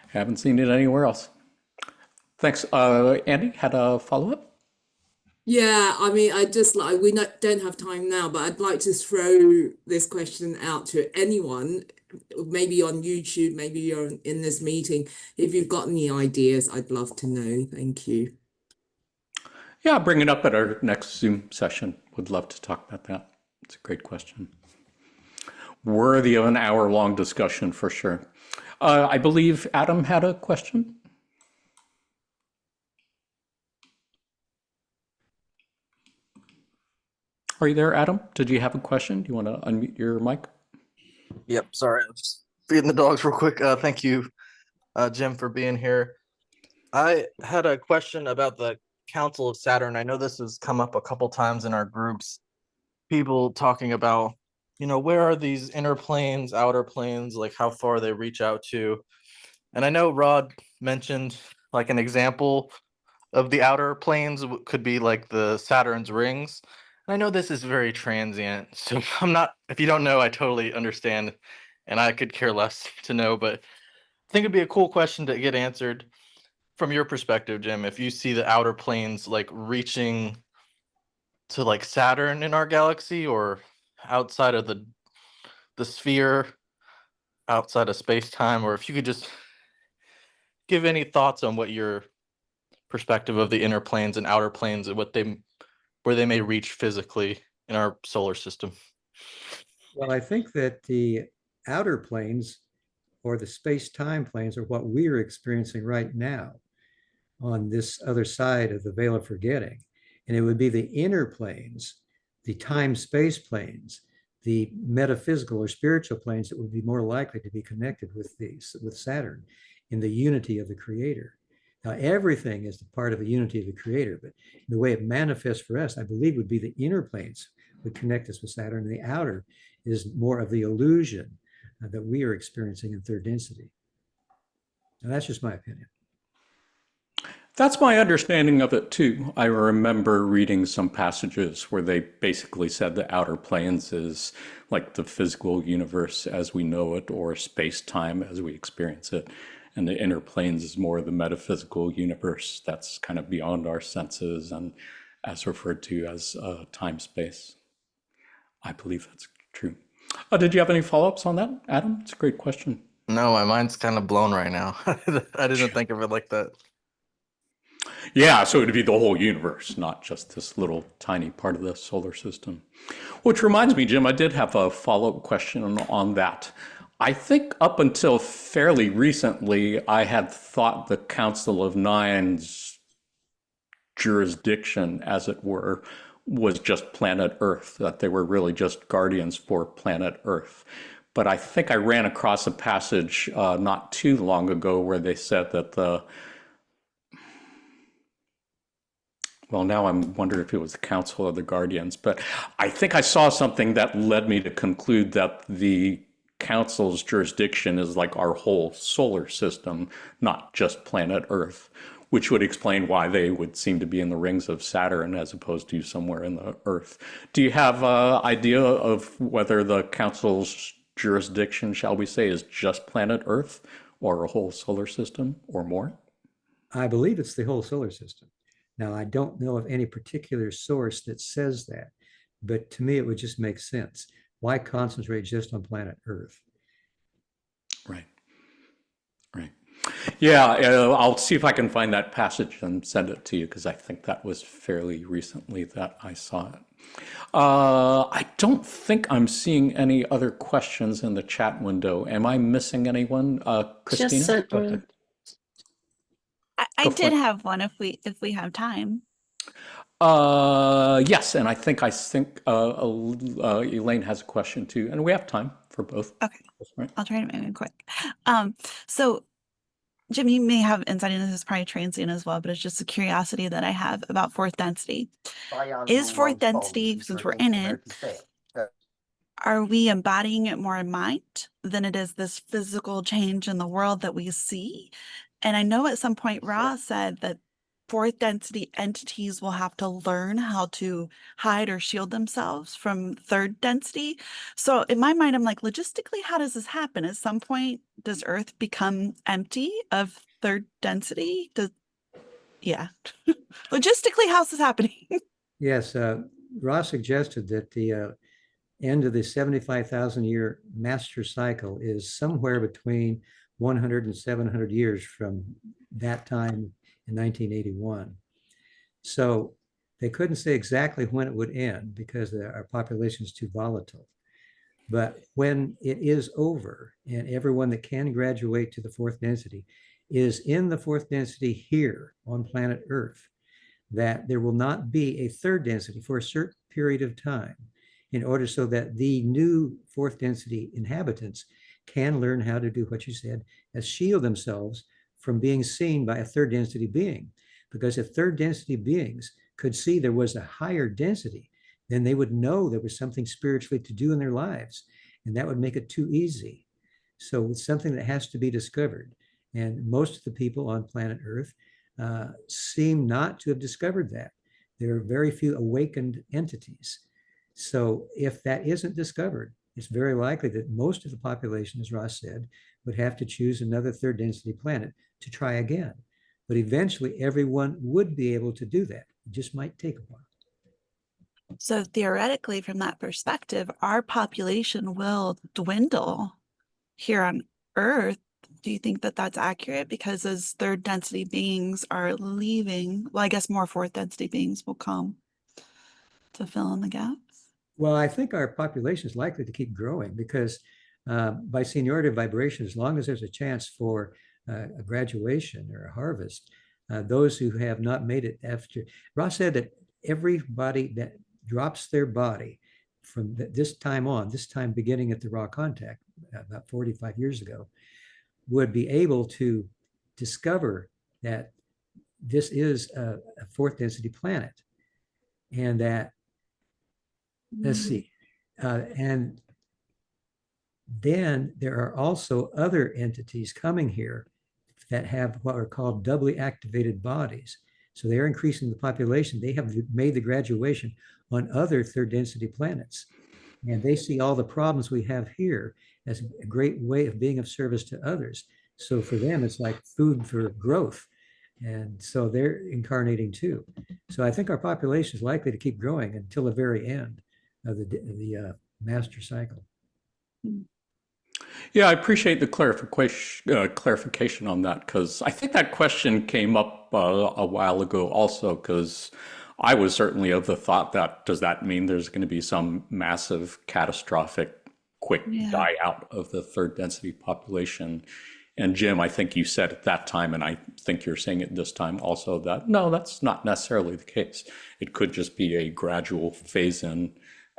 Haven't seen it anywhere else. Thanks. Andy, had a follow-up? Yeah, I mean, we don't have time now, but I'd like to throw this question out to anyone, maybe on YouTube, maybe you're in this meeting. If you've got any ideas, I'd love to know. Thank you. Yeah, bring it up at our next Zoom session. Would love to talk about that. It's a great question. Worthy of an hour-long discussion for sure. I believe Adam had a question. Are you there, Adam? Did you have a question? Do you want to unmute your mic? Yep, sorry, I'm just feeding the dogs real quick. Thank you, Jim, for being here. I had a question about the Council of Saturn. I know this has come up a couple times in our groups. People talking about, where are these inner planes, outer planes, like how far they reach out to. And I know Rod mentioned like an example of the outer planes could be like the Saturn's rings. And I know this is very transient, so if you don't know, I totally understand, and I could care less to know, but I think it'd be a cool question to get answered from your perspective, Jim, if you see the outer planes like reaching to like Saturn in our galaxy or outside of the sphere, outside of space-time, or if you could just give any thoughts on what your perspective of the inner planes and outer planes and where they may reach physically in our solar system. Well, I think that the outer planes or the space-time planes are what we are experiencing right now on this other side of the veil of forgetting. And it would be the inner planes, the time-space planes, the metaphysical or spiritual planes that would be more likely to be connected with Saturn in the unity of the Creator. Now, everything is the part of the unity of the Creator, but the way it manifests for us, I believe, would be the inner planes would connect us with Saturn, and the outer is more of the illusion that we are experiencing in third density. And that's just my opinion. That's my understanding of it too. I remember reading some passages where they basically said the outer planes is like the physical universe as we know it, or space-time as we experience it. And the inner planes is more the metaphysical universe that's kind of beyond our senses and as referred to as time-space. I believe that's true. Did you have any follow-ups on that, Adam? It's a great question. No, my mind's kind of blown right now. I didn't think of it like that. Yeah, so it'd be the whole universe, not just this little tiny part of the solar system. Which reminds me, Jim, I did have a follow-up question on that. I think up until fairly recently, I had thought the Council of Nine's jurisdiction, as it were, was just planet Earth, that they were really just guardians for planet Earth. But I think I ran across a passage not too long ago where they said that well, now I'm wondering if it was the Council of the Guardians, but I think I saw something that led me to conclude that the Council's jurisdiction is like our whole solar system, not just planet Earth, which would explain why they would seem to be in the rings of Saturn as opposed to somewhere in the Earth. Do you have an idea of whether the Council's jurisdiction, shall we say, is just planet Earth or a whole solar system or more? I believe it's the whole solar system. Now, I don't know of any particular source that says that, but to me, it would just make sense. Why concentrate just on planet Earth? Right. Right. Yeah, I'll see if I can find that passage and send it to you, because I think that was fairly recently that I saw it. I don't think I'm seeing any other questions in the chat window. Am I missing anyone? Christina? Just sent one. I did have one if we have time. Yes, and I think Elaine has a question too, and we have time for both. Okay, Right. I'll try to make it quick. So Jim, you may have insight into this, probably transient as well, but it's just a curiosity that I have about fourth density. Is fourth density, since we're in it, are we embodying it more in mind than it is this physical change in the world that we see? And I know at some point Ross said that fourth density entities will have to learn how to hide or shield themselves from third density. So in my mind, I'm like, logistically, how does this happen? At some point, does Earth become empty of third density? Logistically, how's this happening? Yes, Ross suggested that the end of the 75,000 year master cycle is somewhere between 100 and 700 years from that time in 1981. So they couldn't say exactly when it would end because our population is too volatile. But when it is over and everyone that can graduate to the fourth density is in the fourth density here on planet Earth, that there will not be a third density for a certain period of time in order so that the new fourth density inhabitants can learn how to do what you said, as shield themselves from being seen by a third density being. Because if third density beings could see there was a higher density, then they would know there was something spiritually to do in their lives, and that would make it too easy. So it's something that has to be discovered. And most of the people on planet Earth seem not to have discovered that. There are very few awakened entities. So if that isn't discovered, it's very likely that most of the population, as Ross said, would have to choose another third density planet to try again. but eventually everyone would be able to do that. It just might take a while. So theoretically, from that perspective, our population will dwindle here on Earth. Do you think that that's accurate? Because as third density beings are leaving, well, I guess more fourth density beings will come to fill in the gaps. Well, I think our population is likely to keep growing because by seniority of vibration, as long as there's a chance for a graduation or a harvest, those who have not made it after, Ross said that everybody that drops their body from this time on, this time beginning at the raw contact about 45 years ago, would be able to discover that this is a fourth density planet, and that, let's see, and then there are also other entities coming here that have what are called doubly activated bodies. So they're increasing the population. They have made the graduation on other third density planets. And they see all the problems we have here as a great way of being of service to others. So for them, it's like food for growth. And so they're incarnating too. So I think our population is likely to keep growing until the very end of the master cycle. Yeah, I appreciate the clarification on that, because I think that question came up a while ago also, because I was certainly of the thought that, does that mean there's going to be some massive catastrophic quick die out of the third density population? And Jim, I think you said at that time, and I think you're saying it this time also, that no, that's not necessarily the case. It could just be a gradual phase in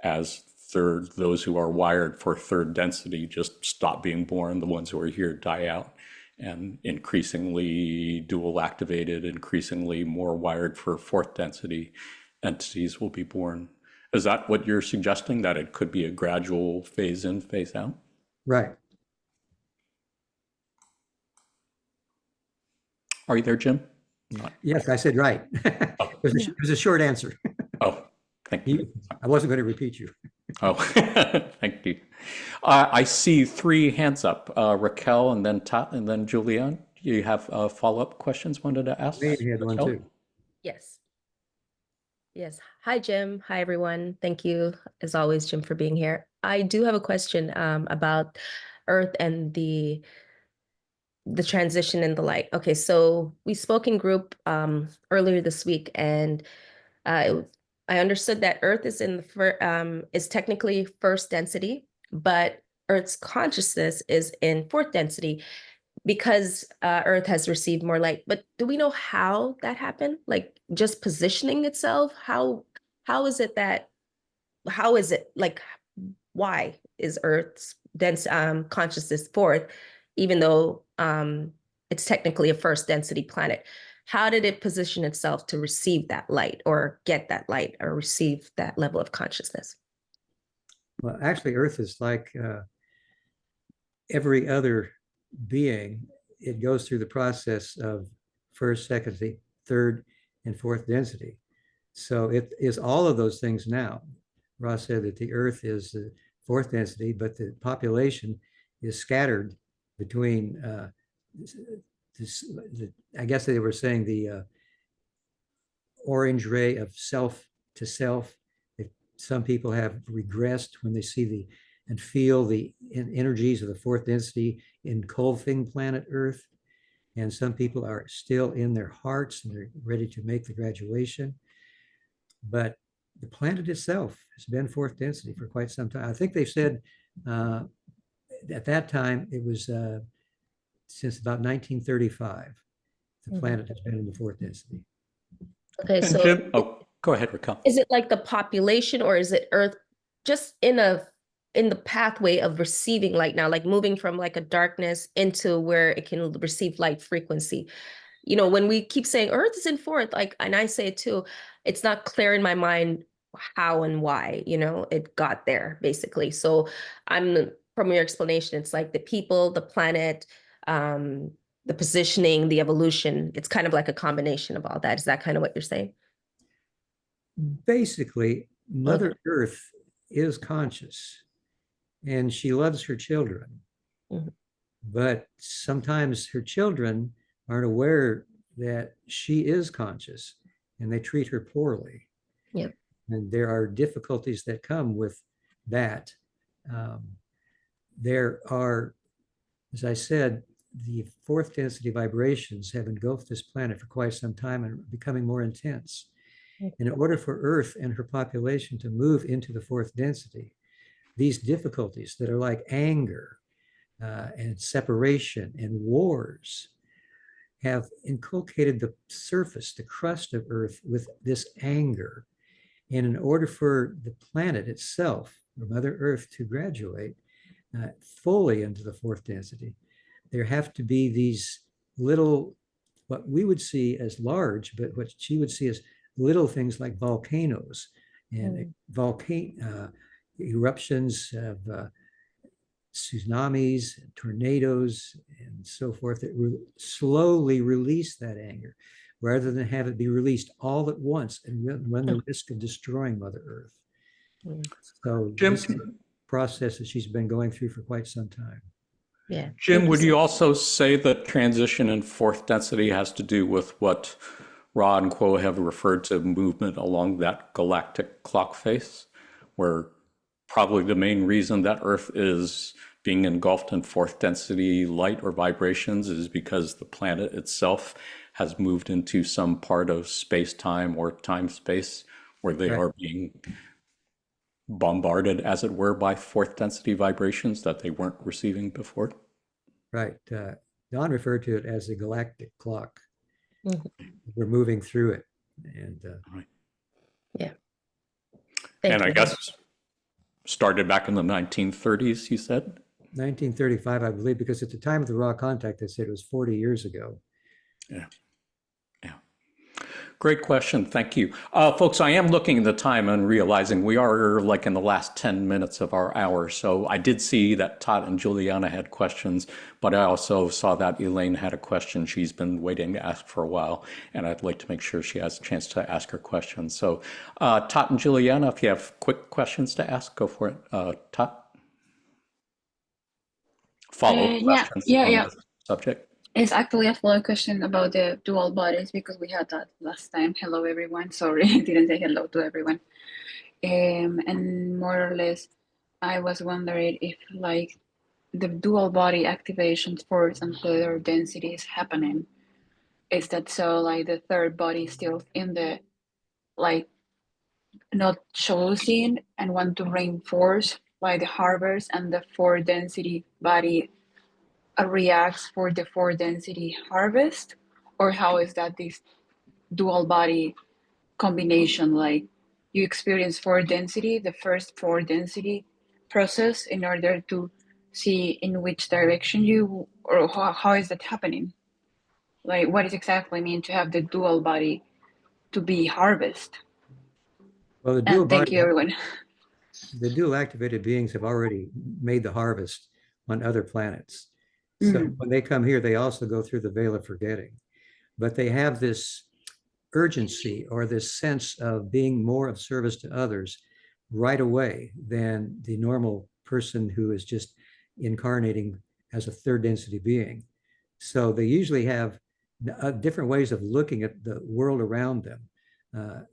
as those who are wired for third density just stop being born, the ones who are here die out, and increasingly dual activated, increasingly more wired for fourth density entities will be born. Is that what you're suggesting, that it could be a gradual phase in, phase out? Right. Are you there, Jim? Not. Yes, I said right. Oh. It was a short answer. Oh, thank you. I wasn't going to repeat you. Oh, thank you. I see 3 hands up, Raquel, and then Tat, and then Julianne. Do you have follow-up questions wanted to ask? Maybe had one too. Yes. Yes. Hi, Jim. Hi, everyone. Thank you, as always, Jim, for being here. I do have a question about Earth and the transition in the light. Okay, so we spoke in group earlier this week, and I understood that Earth is is technically first density, but Earth's consciousness is in fourth density because Earth has received more light. But do we know how that happened? Like just positioning itself? How is it like, why is Earth's dense consciousness fourth, even though it's technically a first density planet? How did it position itself to receive that light or get that light or receive that level of consciousness? Well, actually, Earth is like every other being. It goes through the process of first, second, third, and fourth density. So it is all of those things now. Ross said that the Earth is the fourth density, but the population is scattered between I guess they were saying the orange ray of self to self. Some people have regressed when they see and feel the energies of the fourth density engulfing planet Earth. And some people are still in their hearts and they're ready to make the graduation. But the planet itself has been fourth density for quite some time. I think they said at that time it was since about 1935, the planet has been in the fourth density. Okay, And so Jim, go ahead, Raquel. Is it like the population, or is it Earth just in the pathway of receiving light now, like moving from like a darkness into where it can receive light frequency? You know, when we keep saying Earth is in fourth, like, and I say it too, it's not clear in my mind how and why, it got there basically. So from your explanation, it's like the people, the planet, the positioning, the evolution, it's kind of like a combination of all that. Is that kind of what you're saying? Basically, Mother Earth is conscious and she loves her children. But sometimes her children aren't aware that she is conscious and they treat her poorly. Yep. And there are difficulties that come with that. There are, as I said, the fourth density vibrations have engulfed this planet for quite some time and are becoming more intense. And in order for Earth and her population to move into the fourth density, these difficulties that are like anger and separation and wars have inculcated the surface, the crust of Earth with this anger. And in order for the planet itself, or Mother Earth, to graduate fully into the fourth density, there have to be these little, what we would see as large, but what she would see as little things like volcanoes and eruptions of tsunamis, tornadoes, and so forth that slowly release that anger rather than have it be released all at once and run the risk of destroying Mother Earth. So Jim, this is a process that she's been going through for quite some time. Yeah. Jim, would you also say that transition in fourth density has to do with what Ra and Kuo have referred to movement along that galactic clock face, where probably the main reason that Earth is being engulfed in fourth density light or vibrations is because the planet itself has moved into some part of space-time or time-space where they are being bombarded, as it were, by fourth density vibrations that they weren't receiving before? Right. Don referred to it as the galactic clock. We're moving through it. And right. Yeah. And I guess started back in the 1930s, you said? 1935, I believe, because at the time of the raw contact, they said it was 40 years ago. Yeah. Yeah. Great question. Thank you. Folks, I am looking at the time and realizing we are like in the last 10 minutes of our hour. So I did see that Todd and Juliana had questions, but I also saw that Elaine had a question she's been waiting to ask for a while, and I'd like to make sure she has a chance to ask her question. So Todd and Juliana, if you have quick questions to ask, go for it. Todd? Follow-up questions on the subject? It's actually a follow-up question about the dual bodies because we had that last time. Hello, everyone. Sorry, I didn't say hello to everyone. And more or less, I was wondering if like the dual body activation force and third density is happening. Is that so like the third body still in the like not choosing and want to reinforce like the harbors and the fourth density body reacts for the four density harvest, or how is that this dual body combination, like you experience four density, the first four density process in order to see in which direction you, or how is that happening? Like what does exactly mean to have the dual body to be harvest? Well, the dual and thank body, you, everyone. The dual activated beings have already made the harvest on other planets. So when they come here, they also go through the veil of forgetting. But they have this urgency or this sense of being more of service to others right away than the normal person who is just incarnating as a third density being. So they usually have different ways of looking at the world around them.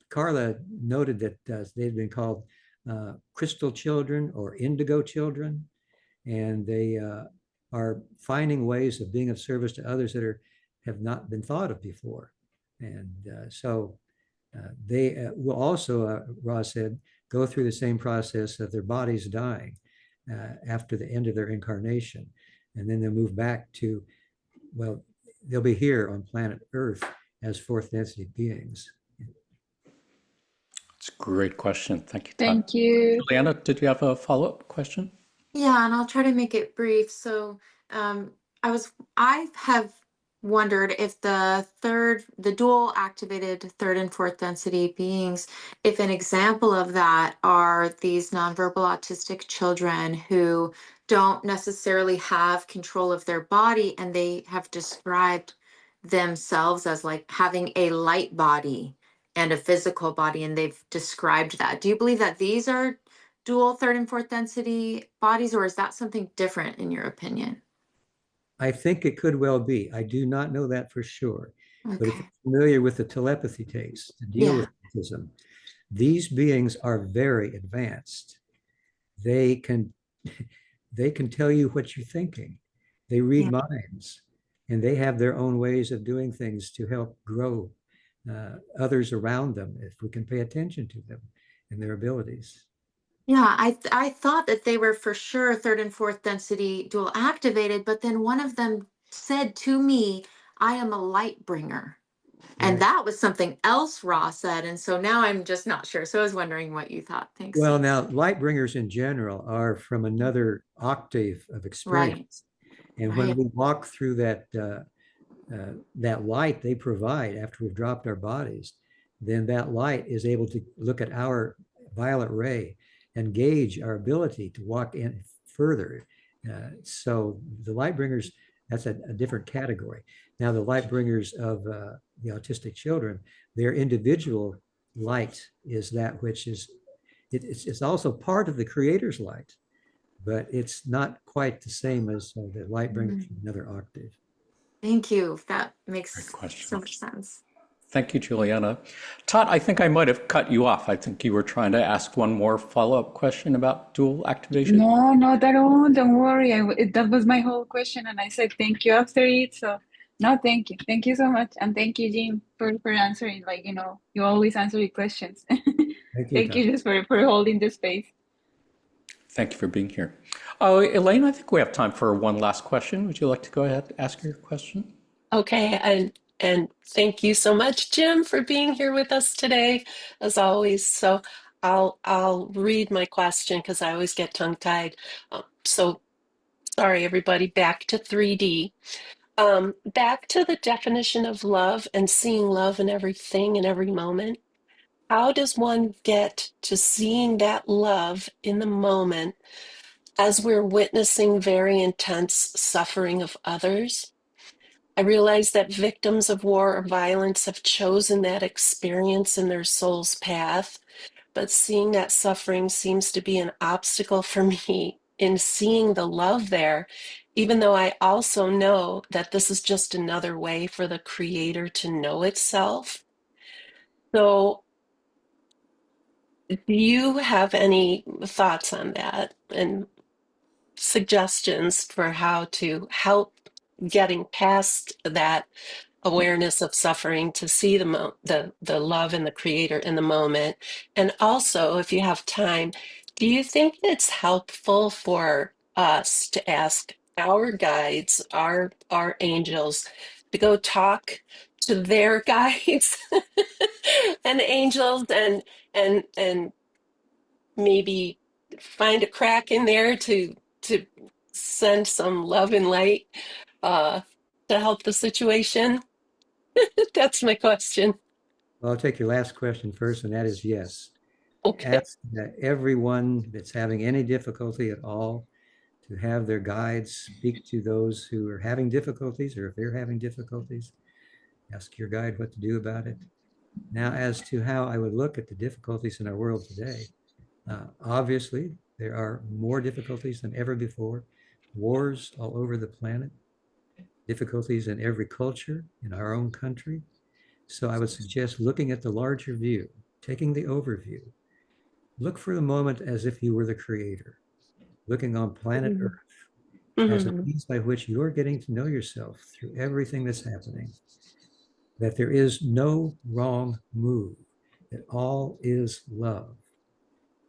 Carla noted that they've been called crystal children or indigo children, and they are finding ways of being of service to others that have not been thought of before. And so they will also, Ross said, go through the same process of their bodies dying after the end of their incarnation. And then they'll move back to, well, they'll be here on planet Earth as fourth density beings. It's a great question. Thank you, Todd. Thank you. Juliana, did you have a follow-up question? Yeah, and I'll try to make it brief. So I have wondered if the dual activated third and fourth density beings, if an example of that are these nonverbal autistic children who don't necessarily have control of their body, and they have described themselves as like having a light body and a physical body, and they've described that. Do you believe that these are dual third and fourth density bodies, or is that something different in your opinion? I think it could well be. I do not know that for sure. But if Okay. you're familiar with the telepathy tapes to deal with autism, these beings are very advanced. They can they can tell you what you're thinking. They read Yeah. minds, and they have their own ways of doing things to help grow others around them if we can pay attention to them and their abilities. Yeah, I thought that they were for sure third and fourth density dual activated, but then one of them said to me, I am a light bringer. And Right. that was something else Ross said. And so now I'm just not sure. So I was wondering what you thought. Thanks. Well, now light bringers in general are from another octave of Right. experience. And when Right. we walk through that light they provide after we've dropped our bodies, then that light is able to look at our violet ray and gauge our ability to walk in further. So the light bringers, that's a different category. Now the light bringers of the autistic children, their individual light is that which is, it's also part of the creator's light, but it's not quite the same as the light bringer from another octave. Thank you. That Great makes question. so much sense. Thank you, Juliana. Todd, I think I might have cut you off. I think you were trying to ask one more follow-up question about dual activation. No, not at all. Don't worry. That was my whole question, and I said thank you after it. So, no, thank you. Thank you so much. And thank you, Jim, for answering. Like, you always answer your questions. Thank you, Thank you Todd. just for holding the space. Thank you for being here. Elaine, I think we have time for one last question. Would you like to go ahead and ask your question? Okay, and thank you so much, Jim, for being here with us today, as always. So I'll read my question because I always get tongue-tied. So sorry, everybody. Back to 3D. Back to the definition of love and seeing love in everything in every moment. How does one get to seeing that love in the moment as we're witnessing very intense suffering of others? I realize that victims of war or violence have chosen that experience in their soul's path, but seeing that suffering seems to be an obstacle for me in seeing the love there, even though I also know that this is just another way for the Creator to know itself. So, do you have any thoughts on that and suggestions for how to help getting past that awareness of suffering to see the love in the Creator in the moment? And also, if you have time, do you think it's helpful for us to ask our guides, our angels, to go talk to their guides and angels and maybe find a crack in there to send some love and light uh, to help the situation? That's my question. Well, I'll take your last question first, and that is yes. Okay. Ask everyone that's having any difficulty at all to have their guides speak to those who are having difficulties, or if they're having difficulties, ask your guide what to do about it. Now, as to how I would look at the difficulties in our world today, obviously, there are more difficulties than ever before. Wars all over the planet, difficulties in every culture, in our own country. So I would suggest looking at the larger view, taking the overview. Look for the moment as if you were the creator, looking on planet Earth as a means by which you're getting to know yourself through everything that's happening. That there is no wrong move, that all is love.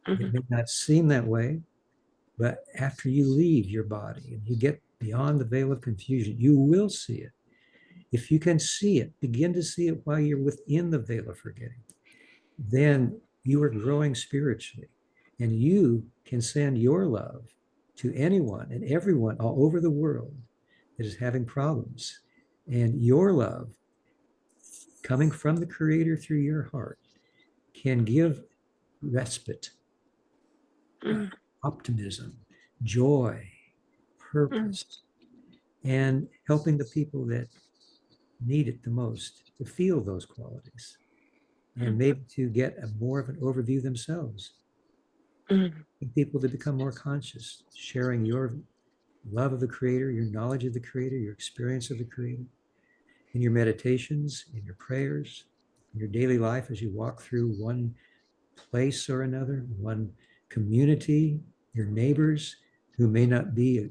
It may not seem that way, but after you leave your body and you get beyond the veil of confusion, you will see it. If you can see it, begin to see it while you're within the veil of forgetting, then you are growing spiritually, and you can send your love to anyone and everyone all over the world that is having problems. And your love, coming from the Creator through your heart, can give respite, optimism, joy, purpose, and helping the people that need it the most to feel those qualities, and maybe to get more of an overview themselves. People to become more conscious, sharing your love of the Creator, your knowledge of the Creator, your experience of the Creator, in your meditations, in your prayers, in your daily life as you walk through one place or another, one community, your neighbors who may not be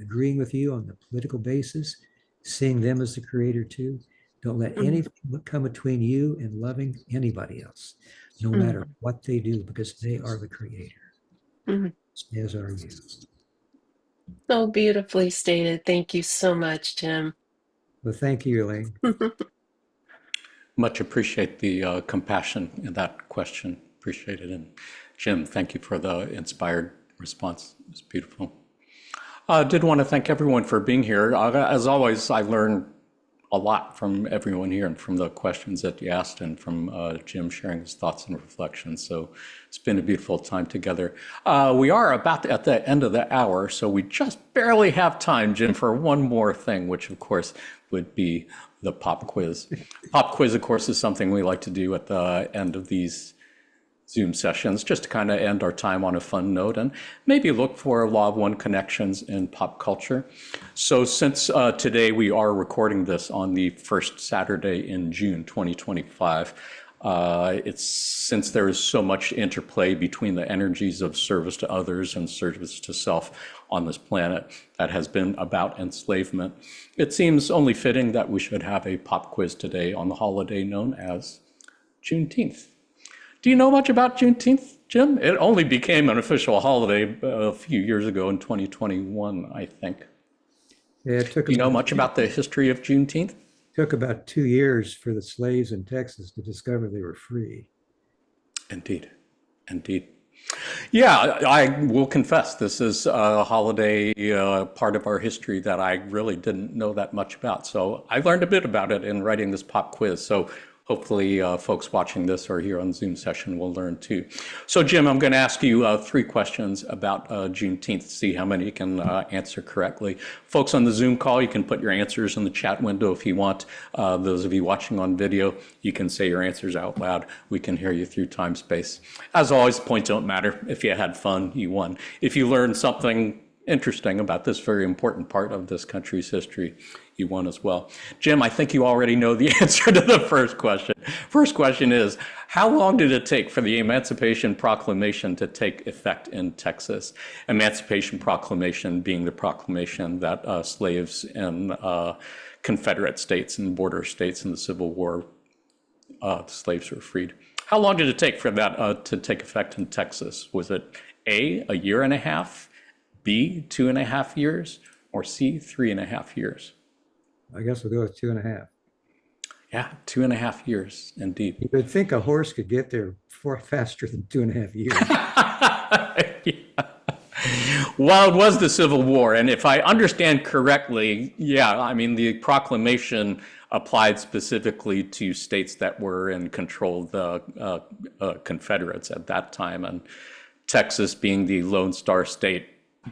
agreeing with you on the political basis, seeing them as the Creator too. Don't let anything come between you and loving anybody else, no matter what they do, because they are the Creator, as are you. So beautifully stated. Thank you so much, Jim. Well, thank you, Elaine. Much appreciate the compassion in that question. Appreciate it. And Jim, thank you for the inspired response. It's beautiful. I did want to thank everyone for being here. As always, I learned a lot from everyone here and from the questions that you asked and from Jim sharing his thoughts and reflections. So it's been a beautiful time together. We are about at the end of the hour, so we just barely have time, Jim, for one more thing, which of course would be the pop quiz. Pop quiz, of course, is something we like to do at the end of these Zoom sessions, just to kind of end our time on a fun note and maybe look for Law of One connections in pop culture. So since today we are recording this on the first Saturday in June 2025, since there is so much interplay between the energies of service to others and service to self on this planet that has been about enslavement, it seems only fitting that we should have a pop quiz today on the holiday known as Juneteenth. Do you know much about Juneteenth, Jim? It only became an official holiday a few years ago in 2021, I think. Yeah, it took. Do you know much about the history of Juneteenth? Took about 2 years for the slaves in Texas to discover they were free. Indeed, indeed. Yeah, I will confess, this is a holiday part of our history that I really didn't know that much about. So I learned a bit about it in writing this pop quiz. So hopefully folks watching this or here on the Zoom session will learn too. So Jim, I'm going to ask you 3 questions about Juneteenth, see how many you can answer correctly. Folks on the Zoom call, you can put your answers in the chat window if you want. Those of you watching on video, you can say your answers out loud. We can hear you through time space. As always, points don't matter. If you had fun, you won. If you learned something interesting about this very important part of this country's history, you won as well. Jim, I think you already know the answer to the first question. First question is, how long did it take for the Emancipation Proclamation to take effect in Texas? Emancipation Proclamation being the proclamation that slaves in Confederate states and border states in the Civil War, slaves were freed. How long did it take for that to take effect in Texas? Was it A, year and a half, B, 2.5 years, or C, 3.5 years? I guess we'll go with 2.5. Yeah, 2.5 years, indeed. You would think a horse could get there faster than 2.5 years. Yeah. Well, it was the Civil War, and if I understand correctly, yeah, I mean, the proclamation applied specifically to states that were in control of the Confederates at that time, and Texas being the Lone Star state,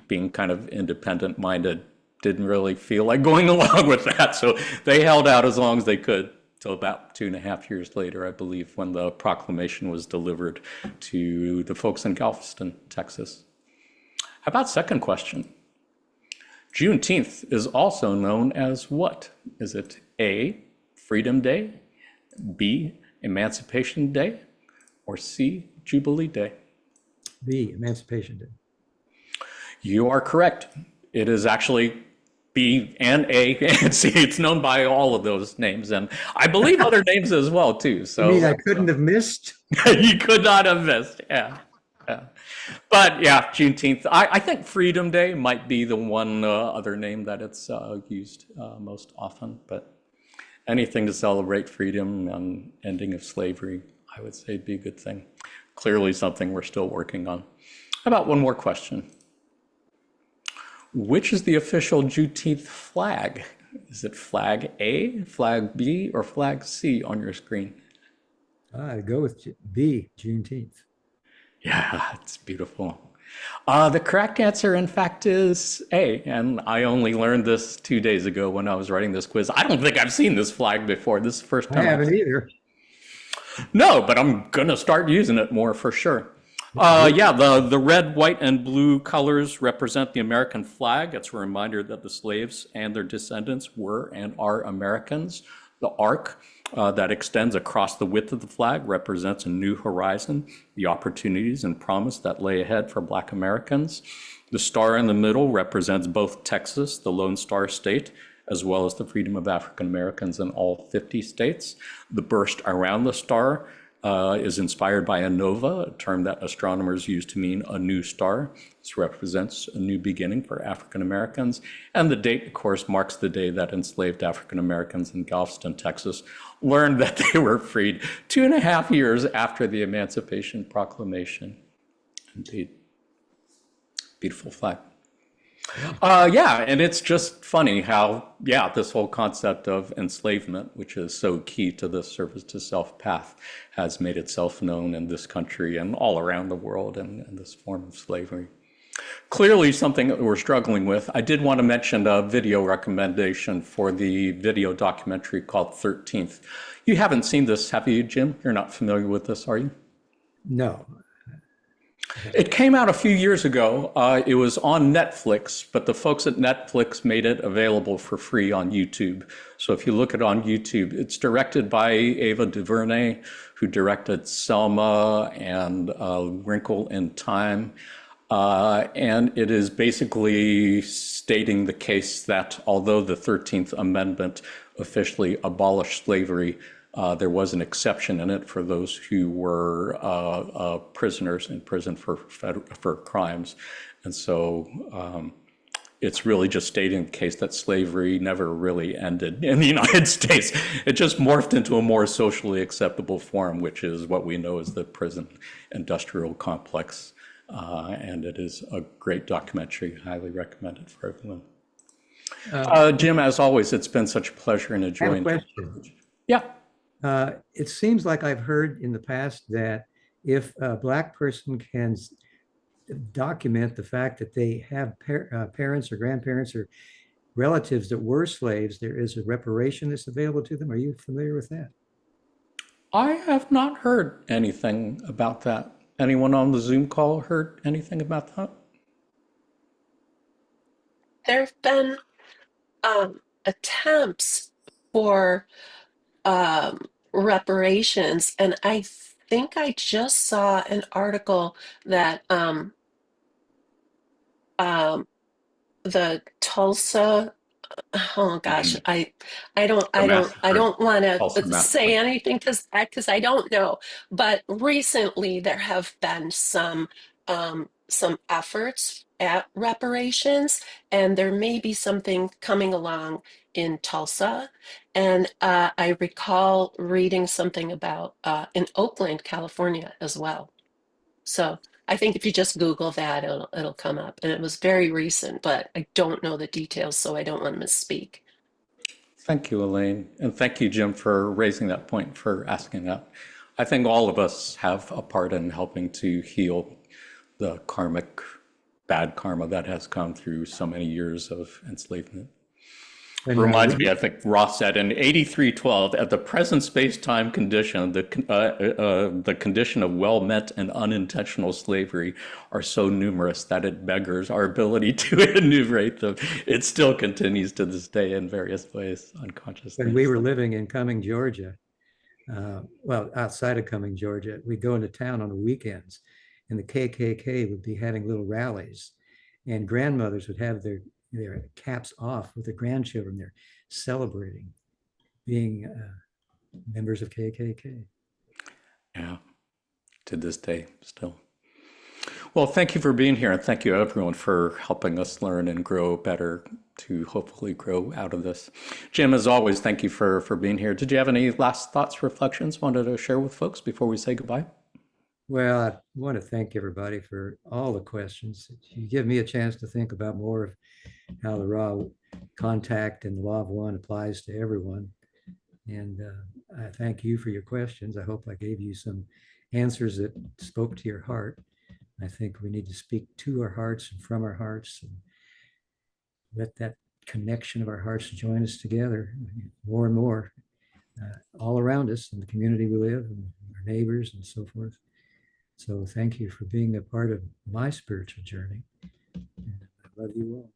being kind of independent-minded, didn't really feel like going along with that. So they held out as long as they could till about 2.5 years later, I believe, when the proclamation was delivered to the folks in Galveston, Texas. How about second question? Juneteenth is also known as what? Is it A, Freedom Day, B, Emancipation Day, or C, Jubilee Day? B, Emancipation Day. You are correct. It is actually B and A and C. It's known by all of those names, and I believe other names as well too. So I mean, I couldn't have missed. You could not have missed. Yeah. But yeah, Juneteenth. I think Freedom Day might be the one other name that it's used most often. But anything to celebrate freedom and ending of slavery, I would say, would be a good thing. Clearly, something we're still working on. How about one more question? Which is the official Juneteenth flag? Is it flag A, flag B, or flag C on your screen? I'd go with B, Juneteenth. Yeah, it's beautiful. The correct answer, in fact, is A. And I only learned this 2 days ago when I was writing this quiz. I don't think I've seen this flag before. This is the first time. I haven't either. No, but I'm going to start using it more for sure. Yeah, the red, white, and blue colors represent the American flag. It's a reminder that the slaves and their descendants were and are Americans. The arc that extends across the width of the flag represents a new horizon, the opportunities and promise that lay ahead for Black Americans. The star in the middle represents both Texas, the Lone Star State, as well as the freedom of African Americans in all 50 states. The burst around the star is inspired by a nova, a term that astronomers use to mean a new star. This represents a new beginning for African Americans. And the date, of course, marks the day that enslaved African Americans in Galveston, Texas, learned that they were freed 2.5 years after the Emancipation Proclamation. Indeed. Beautiful flag. Yeah, and it's just funny how, this whole concept of enslavement, which is so key to the service to self path, has made itself known in this country and all around the world in this form of slavery. Clearly something that we're struggling with. I did want to mention a video recommendation for the video documentary called 13th. You haven't seen this, have you, Jim? You're not familiar with this, are you? No. It came out a few years ago. It was on Netflix, but the folks at Netflix made it available for free on YouTube. So if you look it on YouTube, it's directed by Ava DuVernay, who directed Selma and Wrinkle in Time. And it is basically stating the case that although the 13th Amendment officially abolished slavery, there was an exception in it for those who were prisoners in prison for crimes. And so it's really just stating the case that slavery never really ended in the United States. It just morphed into a more socially acceptable form, which is what we know as the prison industrial complex. And it is a great documentary, highly recommended for everyone. Jim, as always, it's been such a pleasure and a joy. I have a question. Yeah. It seems like I've heard in the past that if a Black person can document the fact that they have parents or grandparents or relatives that were slaves, there is a reparation that's available to them. Are you familiar with that? I have not heard anything about that. Anyone on the Zoom call heard anything about that? There have been attempts for reparations, and I think I just saw an article that the Tulsa, oh gosh, I don't want to say anything because I don't know, but recently there have been some efforts at reparations, and there may be something coming along in Tulsa. And I recall reading something about in Oakland, California as well. So I think if you just Google that, it'll come up. And it was very recent, but I don't know the details, so I don't want to misspeak. Thank you, Elaine. And thank you, Jim, for raising that point, for asking that. I think all of us have a part in helping to heal the karmic bad karma that has come through so many years of enslavement. It reminds me, I think Ross said in 8312, at the present space-time condition, the condition of well-meant and unintentional slavery are so numerous that it beggars our ability to enumerate them. It still continues to this day in various ways, unconsciously. When we were living in Cumming, Georgia, well, outside of Cumming, Georgia, we'd go into town on the weekends, and the KKK would be having little rallies, and grandmothers would have their caps off with their grandchildren. They're celebrating being members of KKK. Yeah, to this day still. Well, thank you for being here, and thank you everyone for helping us learn and grow better to hopefully grow out of this. Jim, as always, thank you for being here. Did you have any last thoughts, reflections wanted to share with folks before we say goodbye? Well, I want to thank everybody for all the questions. You give me a chance to think about more of how the raw contact and the law of one applies to everyone. And I thank you for your questions. I hope I gave you some answers that spoke to your heart. I think we need to speak to our hearts and from our hearts and let that connection of our hearts join us together more and more all around us in the community we live and our neighbors and so forth. So thank you for being a part of my spiritual journey. And I love you all.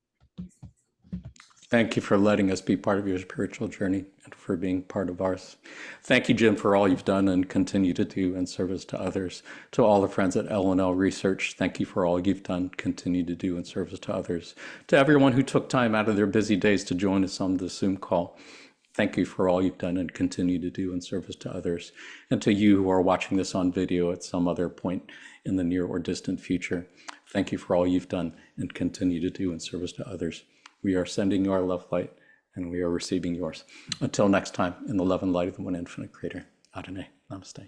Thank you for letting us be part of your spiritual journey and for being part of ours. Thank you, Jim, for all you've done and continue to do in service to others. To all the friends at L&L Research, thank you for all you've done, continue to do in service to others. To everyone who took time out of their busy days to join us on the Zoom call, thank you for all you've done and continue to do in service to others. And to you who are watching this on video at some other point in the near or distant future, thank you for all you've done and continue to do in service to others. We are sending you our love light, and we are receiving yours. Until next time, in the love and light of the one infinite creator. Adonai. Namaste.